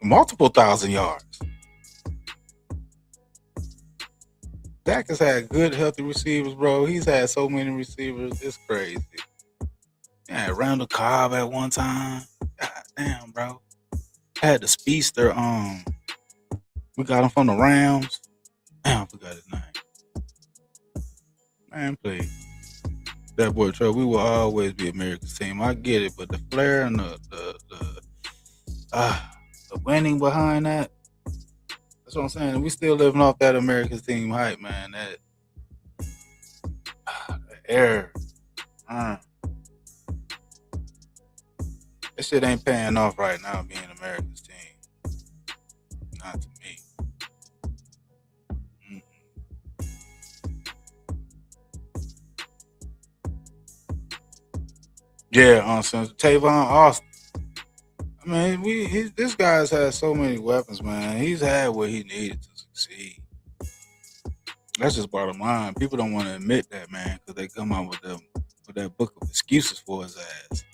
Multiple 1,000 yards. Dak has had good, healthy receivers, bro. He's had so many receivers. It's crazy. Yeah, Randall Cobb at one time. God damn, bro. Had the speedster. We got him from the Rams. Damn, I forgot his name. Man, please. That boy Troy, we will always be America's team. I get it, but the flair and the winning behind that. That's what I'm saying. We still living off that America's team hype, man. That air. That shit ain't paying off right now being America's team. Not to me. Yeah, Tavon Austin. I mean, this guy's had so many weapons, man. He's had what he needed to succeed. That's just bottom line. People don't want to admit that, man, because they come out with that book of excuses for his ass.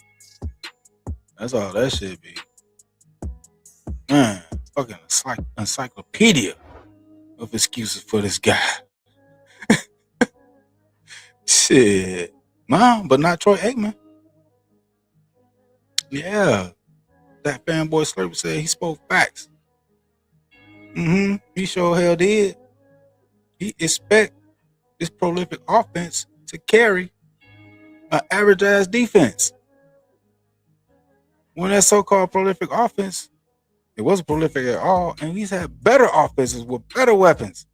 That's all that should be. Man, fucking encyclopedia of excuses for this guy. Shit. Mom, but not Troy Aikman. Yeah. That fanboy Slurpee said he spoke facts. He sure hell did. He expect this prolific offense to carry an average ass defense. When that so-called prolific offense, it wasn't prolific at all, and he's had better offenses with better weapons.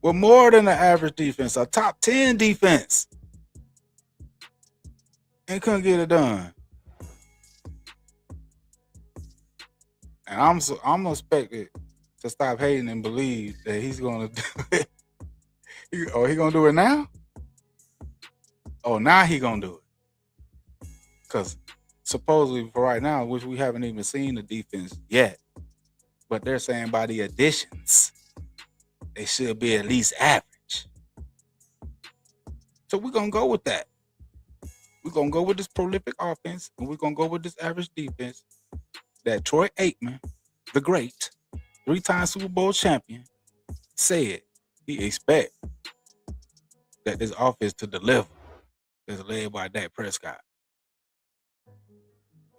With more than an average defense, a top 10 defense. And couldn't get it done. And I'm expected to stop hating and believe that he's gonna do it. He gonna do it now? Oh, now he gonna do it. Because supposedly for right now, which we haven't even seen the defense yet, but they're saying by the additions, they should be at least average. So we're gonna go with that. We're gonna go with this prolific offense, and we're gonna go with this average defense that Troy Aikman, the great, 3-time Super Bowl champion, said he expect that this offense to deliver is led by Dak Prescott.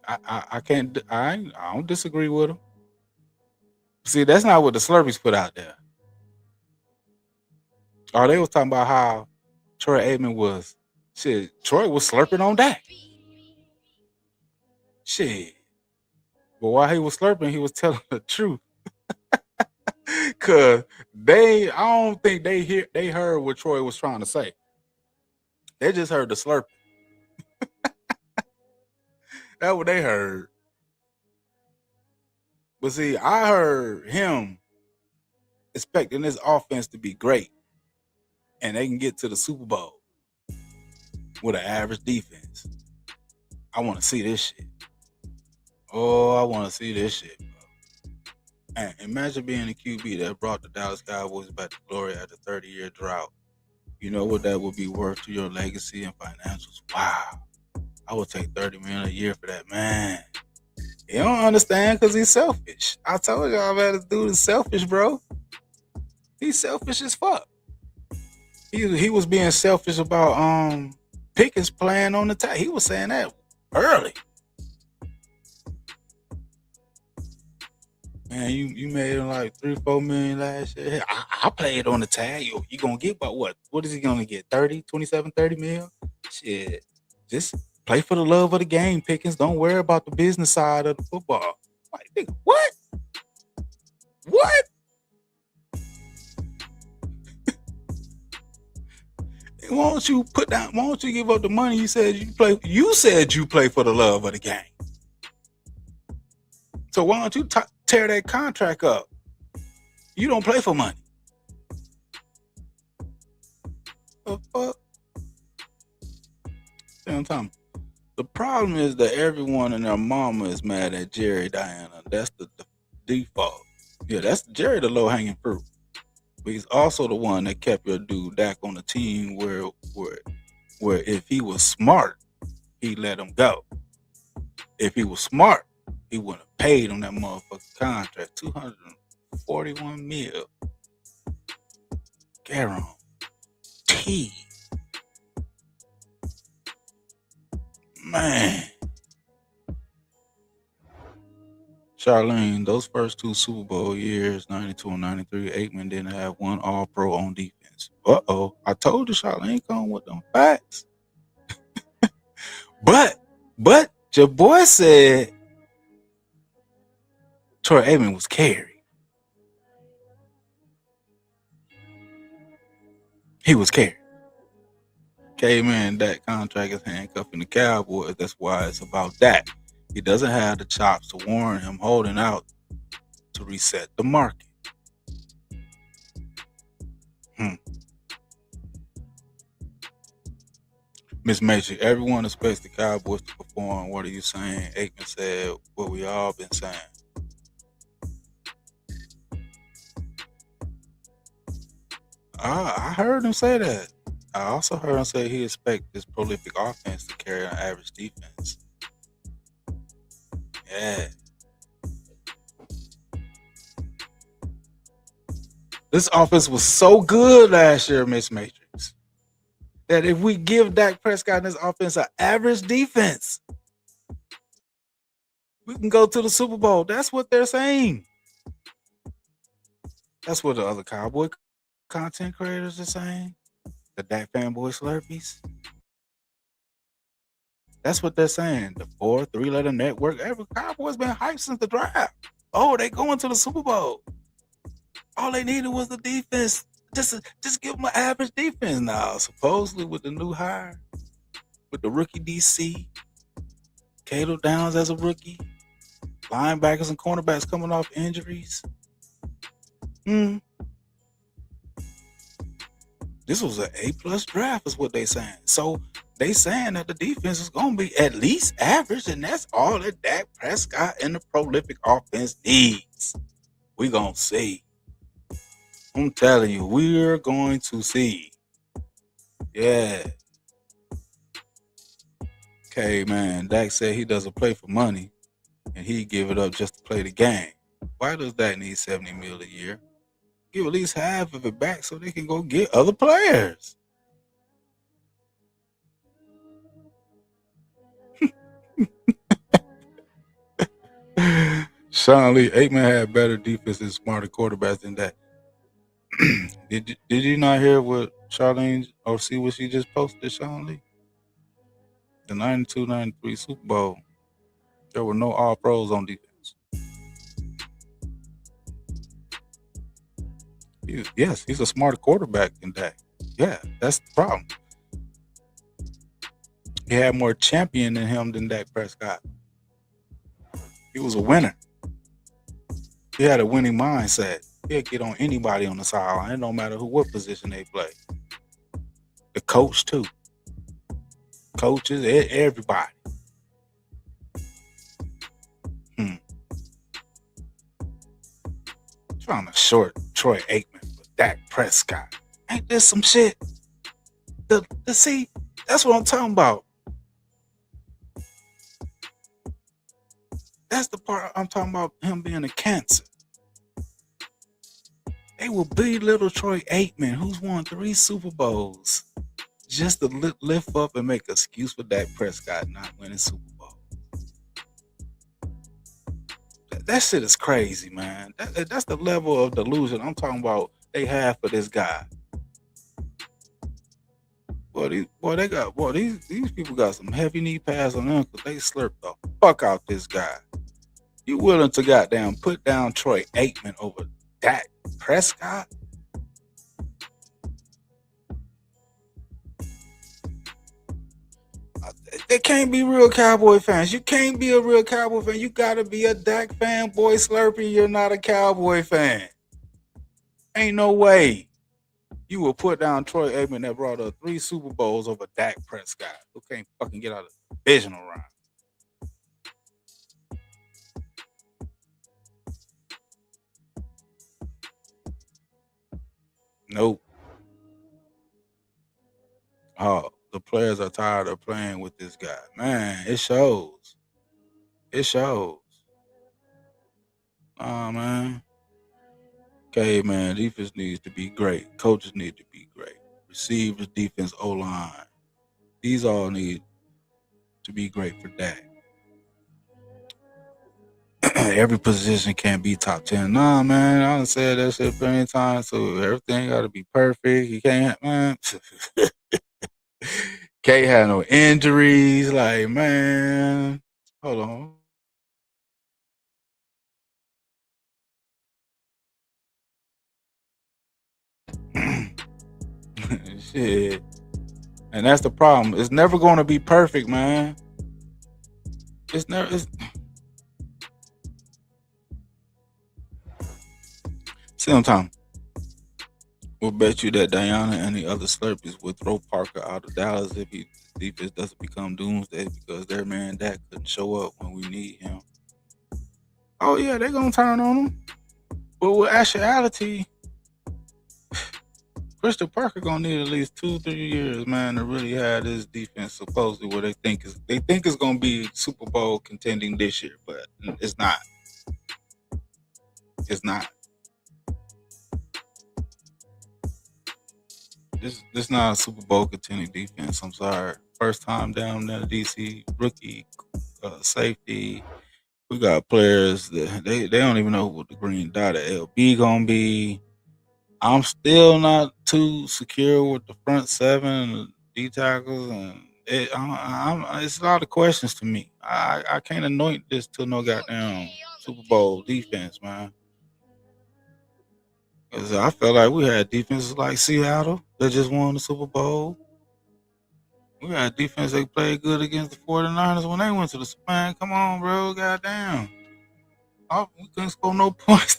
I don't disagree with him. See, that's not what the Slurpees put out there. Oh, they was talking about how Troy Aikman was. Shit, Troy was slurping on Dak. Shit. But while he was slurping, he was telling the truth. Cause I don't think they heard what Troy was trying to say. They just heard the slurping. That's what they heard. But see, I heard him expecting this offense to be great. And they can get to the Super Bowl with an average defense. I want to see this shit. Oh, I want to see this shit, bro. And imagine being a QB that brought the Dallas Cowboys back to glory after a 30-year drought. You know what that would be worth to your legacy and financials? Wow. I would take $30 million a year for that, man. He don't understand because he's selfish. I told y'all about this dude is selfish, bro. He's selfish as fuck. He was being selfish about Pickens playing on the top. He was saying that early. Man, you made him like $3-4 million last year. I played on the tag. You gonna get about what? What is he gonna get? 27, 30 mil? Shit. Just play for the love of the game, Pickens. Don't worry about the business side of the football. Like, nigga, what? What? Why don't you give up the money you said you play? You said you play for the love of the game. So why don't you tear that contract up? You don't play for money. The fuck? Same time. The problem is that everyone and their mama is mad at Jerry Diana. That's the default. Yeah, that's Jerry the low-hanging fruit. But he's also the one that kept your dude Dak on the team where if he was smart, he let him go. If he was smart, he wouldn't have paid him that motherfucking contract. $241 million. Guarantee. Man. Charlene, those first two Super Bowl years, 92 and 93, Aikman didn't have one All-Pro on defense. Uh-oh. I told you Charlene come with them facts. But your boy said Troy Aikman was carried. He was carried. Okay, man, that contract is handcuffing the Cowboys. That's why it's about that. He doesn't have the chops to warrant him holding out to reset the market. Miss Matrix, everyone expects the Cowboys to perform. What are you saying? Aikman said what we all been saying. I heard him say that. I also heard him say he expects this prolific offense to carry an average defense. Yeah. This offense was so good last year, Miss Matrix, that if we give Dak Prescott and this offense an average defense, We can go to the Super Bowl. That's what they're saying. That's what the other Cowboy content creators are saying. The Dak fanboy Slurpees. That's what they're saying. The three-letter network. Every Cowboy's been hyped since the draft. Oh, they going to the Super Bowl. All they needed was the defense. Just give them an average defense now. Supposedly with the new hire, with the rookie DC, Caleb Downs as a rookie, linebackers and cornerbacks coming off injuries. This was an A+ draft, is what they saying. So they saying that the defense is gonna be at least average, and that's all that Dak Prescott and the prolific offense needs. We gonna see. I'm telling you, we're going to see. Yeah. Okay, man. Dak said he doesn't play for money, and he give it up just to play the game. Why does Dak need $70 million a year? Give at least half of it back so they can go get other players. Sean Lee, Aikman had better defense and smarter quarterbacks than that. Did you not hear what Charlene or see what she just posted, Sean Lee? The 92-93 Super Bowl. There were no all pros on defense. He's a smarter quarterback than that. Yeah, that's the problem. He had more champion in him than Dak Prescott. He was a winner. He had a winning mindset. He'll get on anybody on the sideline. It don't matter what position they play. The coach too. Coaches, everybody. Trying to short Troy Aikman for Dak Prescott. Ain't this some shit? See, that's what I'm talking about. That's the part I'm talking about, him being a cancer. They will belittle Troy Aikman, who's won 3 Super Bowls, just to lift up and make an excuse for Dak Prescott not winning Super Bowl. That shit is crazy, man. That's the level of delusion I'm talking about they have for this guy. These people got some heavy knee pads on them because they slurped the fuck out this guy. You willing to goddamn put down Troy Aikman over Dak Prescott? They can't be real Cowboy fans. You can't be a real Cowboy fan. You gotta be a Dak fanboy Slurpee. You're not a Cowboy fan. Ain't no way you will put down Troy Aikman that brought up 3 Super Bowls over Dak Prescott, who can't fucking get out of the divisional round. Nope. Oh, the players are tired of playing with this guy. Man, it shows. It shows. Oh, man. Okay, man, defense needs to be great. Coaches need to be great. Receivers, defense, O-line. These all need to be great for Dak. Every position can't be top 10. Nah, man, I done said that shit plenty of times, so everything got to be perfect. You can't, man. Can't have no injuries. Like, man, hold on. Shit. And that's the problem. It's never going to be perfect, man. It's never. See what I'm talking. We'll bet you that Diana and the other Slurpees would throw Parker out of Dallas if he defense doesn't become doomsday because their man Dak couldn't show up when we need him. Oh yeah, they're gonna turn on him. But with actuality, Christian Parker gonna need at least 2-3 years, man, to really have this defense supposedly where they think it's gonna be Super Bowl contending this year, but it's not. It's not. This not a Super Bowl contending defense. I'm sorry. First time down there, DC rookie safety We got players that they don't even know what the green dot at LB gonna be. I'm still not too secure with the front seven and the D tackles, and it's a lot of questions to me. I can't anoint this to no goddamn Super Bowl defense, man. Cause I felt like we had defenses like Seattle that just won the Super Bowl. We had defense that played good against the 49ers when they went to the man. Come on, bro, goddamn. Oh, we couldn't score no points.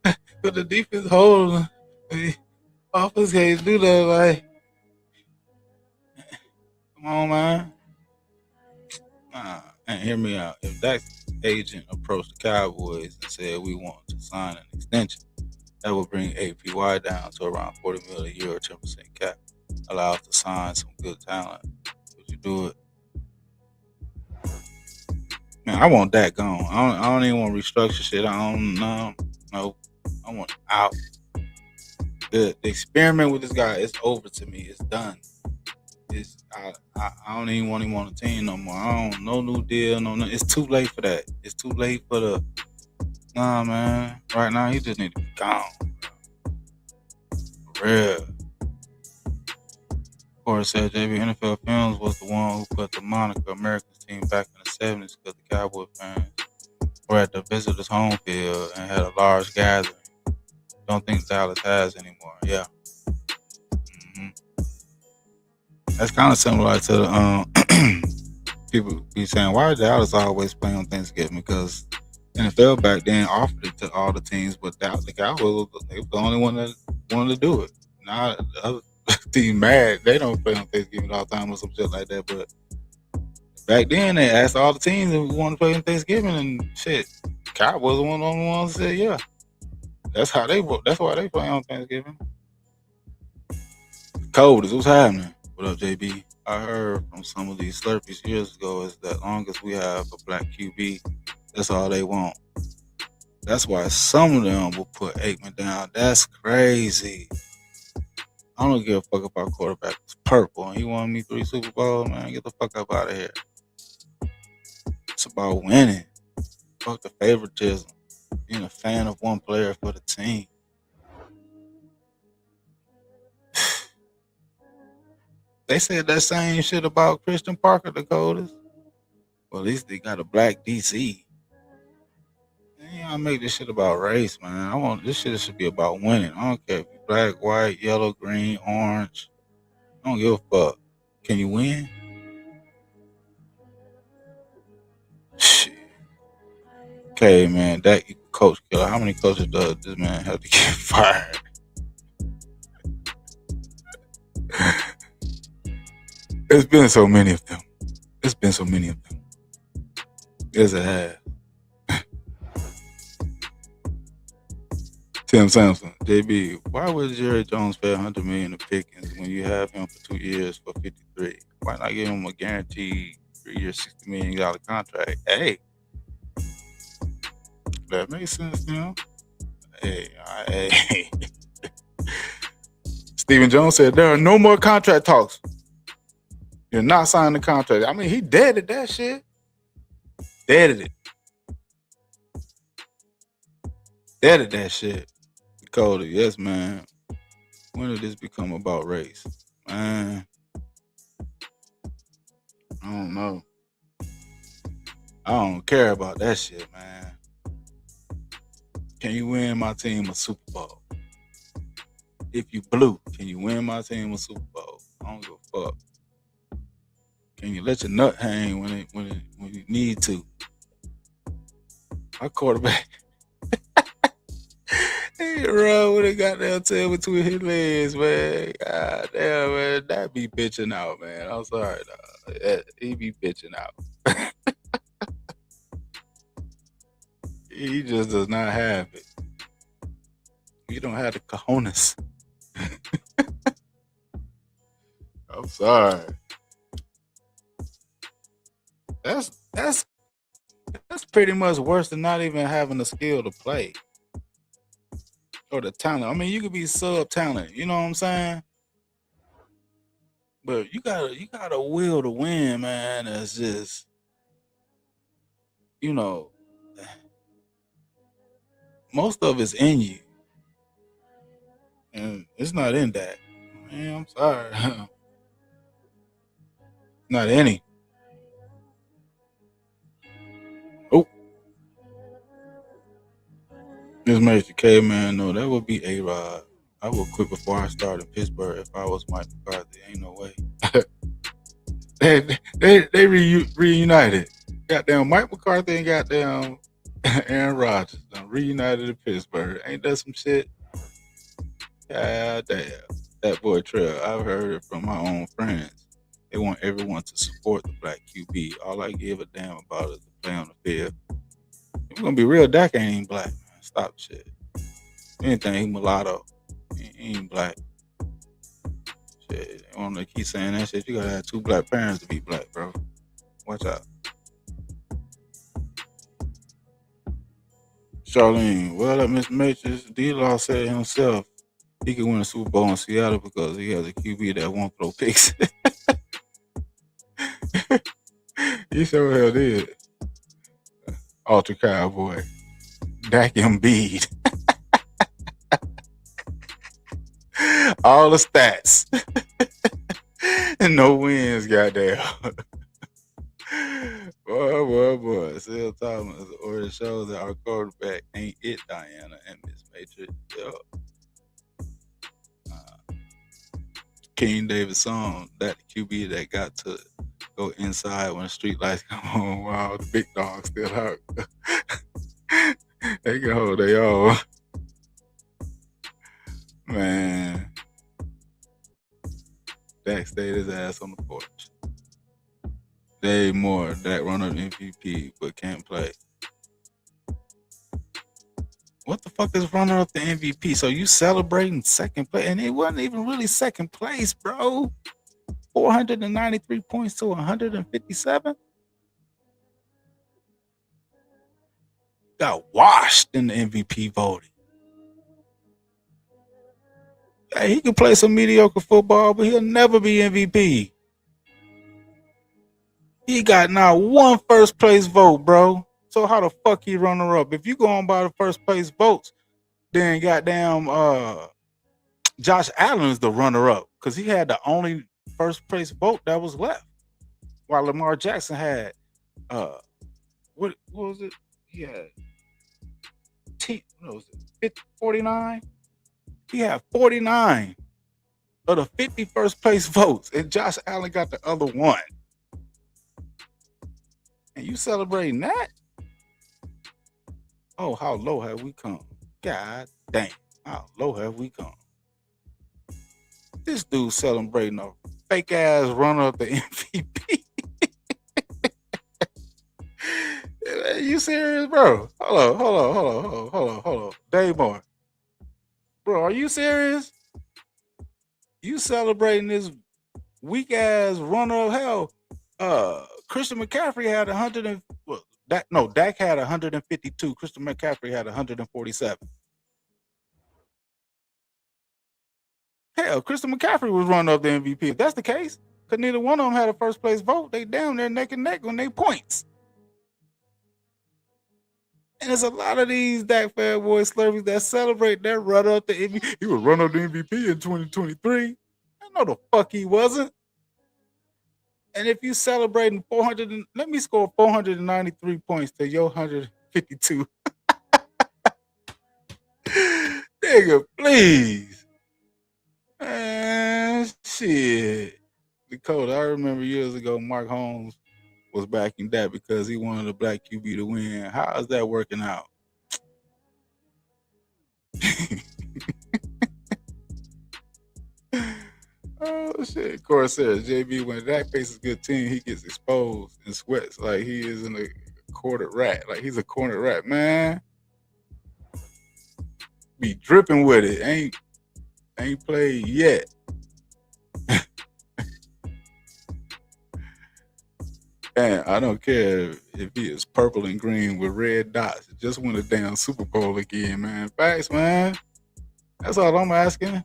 But the defense hold. The offense can't do that. Like, come on, man. And hear me out. If that agent approached the Cowboys and said we want to sign an extension, that would bring APY down to around $40 million a year or 10% cap. Allow us to sign some good talent. Would you do it? Man, I want that gone. I don't even want to restructure shit. I don't know. No, I want out. The experiment with this guy is over to me. It's done. I don't even want him on the team no more. I don't no new deal, no. It's too late for that. It's too late for the. Nah, man. Right now, he just need to be gone. For real. Of course, said JB NFL Films was the one who put the moniker America's team back in the 70s because the Cowboy fans were at the visitors' home field and had a large gathering. Don't think Dallas has anymore. Yeah. Mm-hmm. That's kind of similar to the people be saying, why did Dallas always play on Thanksgiving? Because NFL back then offered it to all the teams, but the Cowboys they were the only one that wanted to do it. Now the other team mad they don't play on Thanksgiving all the time or some shit like that. But back then they asked all the teams if we wanted to play on Thanksgiving and shit. Cowboys were one of the ones that said yeah. That's why they play on Thanksgiving. Cold is what's happening. What up, JB? I heard from some of these Slurpees years ago is that long as we have a black QB, that's all they want. That's why some of them will put Aikman down. That's crazy. I don't give a fuck about quarterback. It's purple and he won me 3 Super Bowls, man. Get the fuck up out of here. It's about winning. Fuck the favoritism. Being a fan of one player for the team. They said that same shit about Christian Parker, Dakotas. Well, at least they got a black DC. I make this shit about race, man. This shit should be about winning. I don't care if you're black, white, yellow, green, orange. I don't give a fuck. Can you win? Shit. Okay, man. That coach killer. How many coaches does this man have to get fired? It's been so many of them. Yes, it has. Tim Sampson, JB, why would Jerry Jones pay $100 million to Pickens when you have him for 2 years for 53? Why not give him a guaranteed 3-year, $60 million contract? Hey, that makes sense, you know. Hey. Stephen Jones said there are no more contract talks. You're not signing the contract. I mean, he deaded that shit. Deaded that shit. Cody, yes, man. When did this become about race? Man, I don't know. I don't care about that shit, man. Can you win my team a Super Bowl? If you blue, can you win my team a Super Bowl? I don't give a fuck. Can you let your nut hang when you need to? My quarterback. He run with a goddamn tail between his legs, man. God damn, man. That be bitching out, man. I'm sorry, dog. He be bitching out. He just does not have it. You don't have the cojones. I'm sorry. That's pretty much worse than not even having the skill to play. Or the talent. I mean, you could be sub-talent, you know what I'm saying? But you got a will to win, man. That's just, most of it's in you, and it's not in that. Man, I'm sorry, not any. Oh, this Major K, man. No, that would be A-Rod. I would quit before I started Pittsburgh if I was Mike McCarthy. Ain't no way. they reunited. Goddamn Mike McCarthy and goddamn Aaron Rodgers reunited in Pittsburgh. Ain't that some shit? God damn. That boy Trail. I've heard it from my own friends. They want everyone to support the black QB. All I give a damn about is the play on the field. If we're gonna be real, Dak ain't even black, man. Stop the shit. Anything, he mulatto. He ain't black. Shit. I want to keep saying that shit. You gotta have two black parents to be black, bro. Watch out. Charlene, well, at Mr. Matrix, D-Law said himself he could win a Super Bowl in Seattle because he has a QB that won't throw picks. He sure hell did. Ultra Cowboy. Dak Embiid. All the stats. And no wins, goddamn. Boy. Sil Thomas already shows that our quarterback ain't it, Diana and Miss Matrix. King David song, that QB that got to go inside when the street lights come on while the big dog's still out. They can hold their own. Man. Dak stayed his ass on the porch. Dave Moore, Dak runner MVP, but can't play. What the fuck is runner up the MVP? So you celebrating second place, and it wasn't even really second place, bro. 493 points to 157. Got washed in the MVP voting. Hey, he can play some mediocre football, but he'll never be MVP. He got now one first place vote, bro. So how the fuck he runner up? If you go on by the first place votes, then goddamn Josh Allen is the runner up because he had the only first place vote that was left. While Lamar Jackson had what was it? He had 49. He had 49 of the 50 first place votes, and Josh Allen got the other one. And you celebrating that? Oh, how low have we come? God damn, how low have we come? This dude celebrating a fake ass runner up the MVP. Are you serious, bro? Hold on. Dave Moore. Bro, are you serious? You celebrating this weak ass runner of hell? Christian McCaffrey had 100 and Dak had 152. Christian McCaffrey had 147. Hell, Christian McCaffrey was running up the MVP. If that's the case, because neither one of them had a first place vote, they down there neck and neck on their points. And there's a lot of these Dak fanboy slurpees that celebrate that run up the MVP. He was run up the MVP in 2023. I know the fuck he wasn't. And if you celebrating 400, let me score 493 points to your 152. Nigga, please. Man, shit. Dakota, I remember years ago, Mark Holmes was backing that because he wanted a black QB to win. How is that working out? Oh shit! Corsair JB, when Dak faces a good team, he gets exposed and sweats like he is in a cornered rat. Like he's a cornered rat, man. Be dripping with it. Ain't played yet. And I don't care if he is purple and green with red dots. Just win a damn Super Bowl again, man. Facts, man. That's all I'm asking.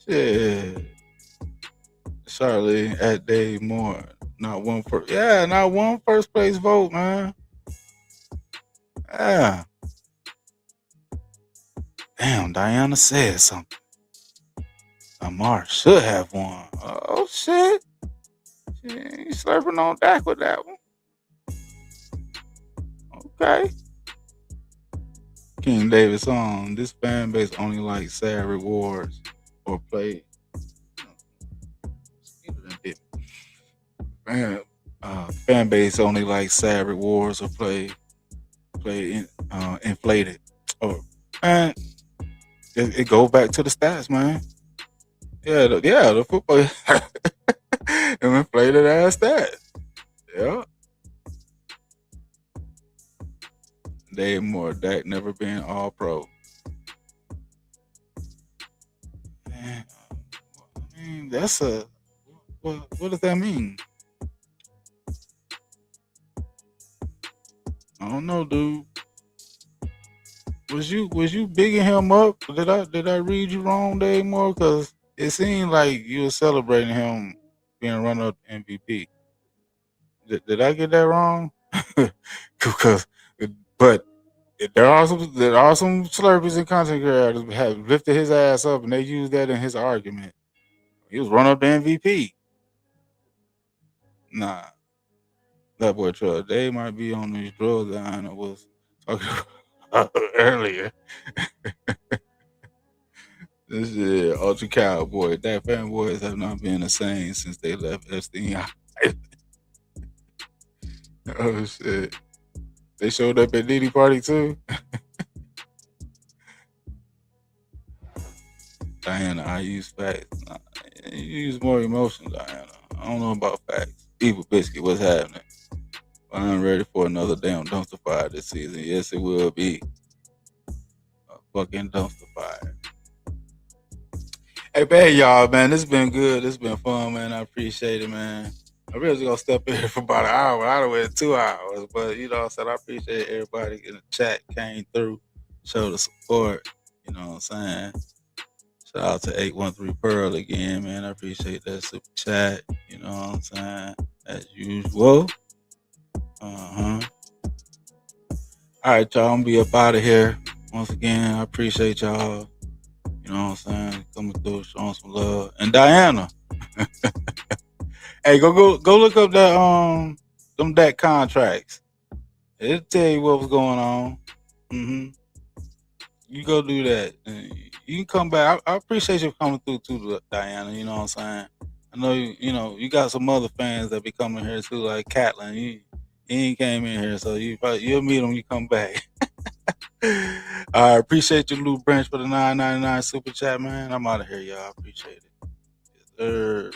Shit. Charlie at Dave Moore. Not one first place vote, man. Yeah. Damn, Diana said something. Lamar should have won. Oh shit. She ain't slurping on Dak with that one. Okay. King David song. This fan base only likes sad rewards or play. Fan base only likes sad rewards or play inflated. Oh, and it goes back to the stats, man. Yeah, the football inflated ass stats. Yeah. Dave Moore, Dak never been all pro. Man, I mean, that's a what does that mean? I don't know, dude. Was you bigging him up? Did I read you wrong, Dave Moore? Because it seemed like you were celebrating him being run up MVP. Did I get that wrong? Because, but there are some Slurpees and content creators that have lifted his ass up, and they use that in his argument. He was run up the MVP. Nah, that boy Troy, they might be on these drugs that I was talking about earlier. This is Ultra Cowboy. That fanboys have not been the same since they left Epstein Island. Oh shit. They showed up at Diddy party too. Diana, I use facts. Nah, you use more emotion, Diana. I don't know about facts. Evil Biscuit, what's happening? I'm ready for another damn dumpster fire this season. Yes, it will be a fucking dumpster fire. Hey, man, y'all, man, this has been good. This has been fun, man. I appreciate it, man. I really was gonna step in here for about an hour. I done went 2 hours, but you know what I'm saying? I appreciate everybody in the chat came through, showed the support. You know what I'm saying? Shout out to 813 Pearl again, man. I appreciate that super chat. You know what I'm saying? As usual. All right, y'all. I'm gonna be up out of here. Once again, I appreciate y'all. You know what I'm saying? Coming through, showing some love. And Diana. Hey, go look up that contracts. It'll tell you what was going on. You go do that. You can come back. I appreciate you coming through too, Diana. You know what I'm saying? I know you got some other fans that be coming here too, like Catlin. He ain't came in here, so you'll meet him when you come back. I appreciate you, Lou Branch, for the $9.99 super chat, man. I'm out of here, y'all. I appreciate it. Yes, sir.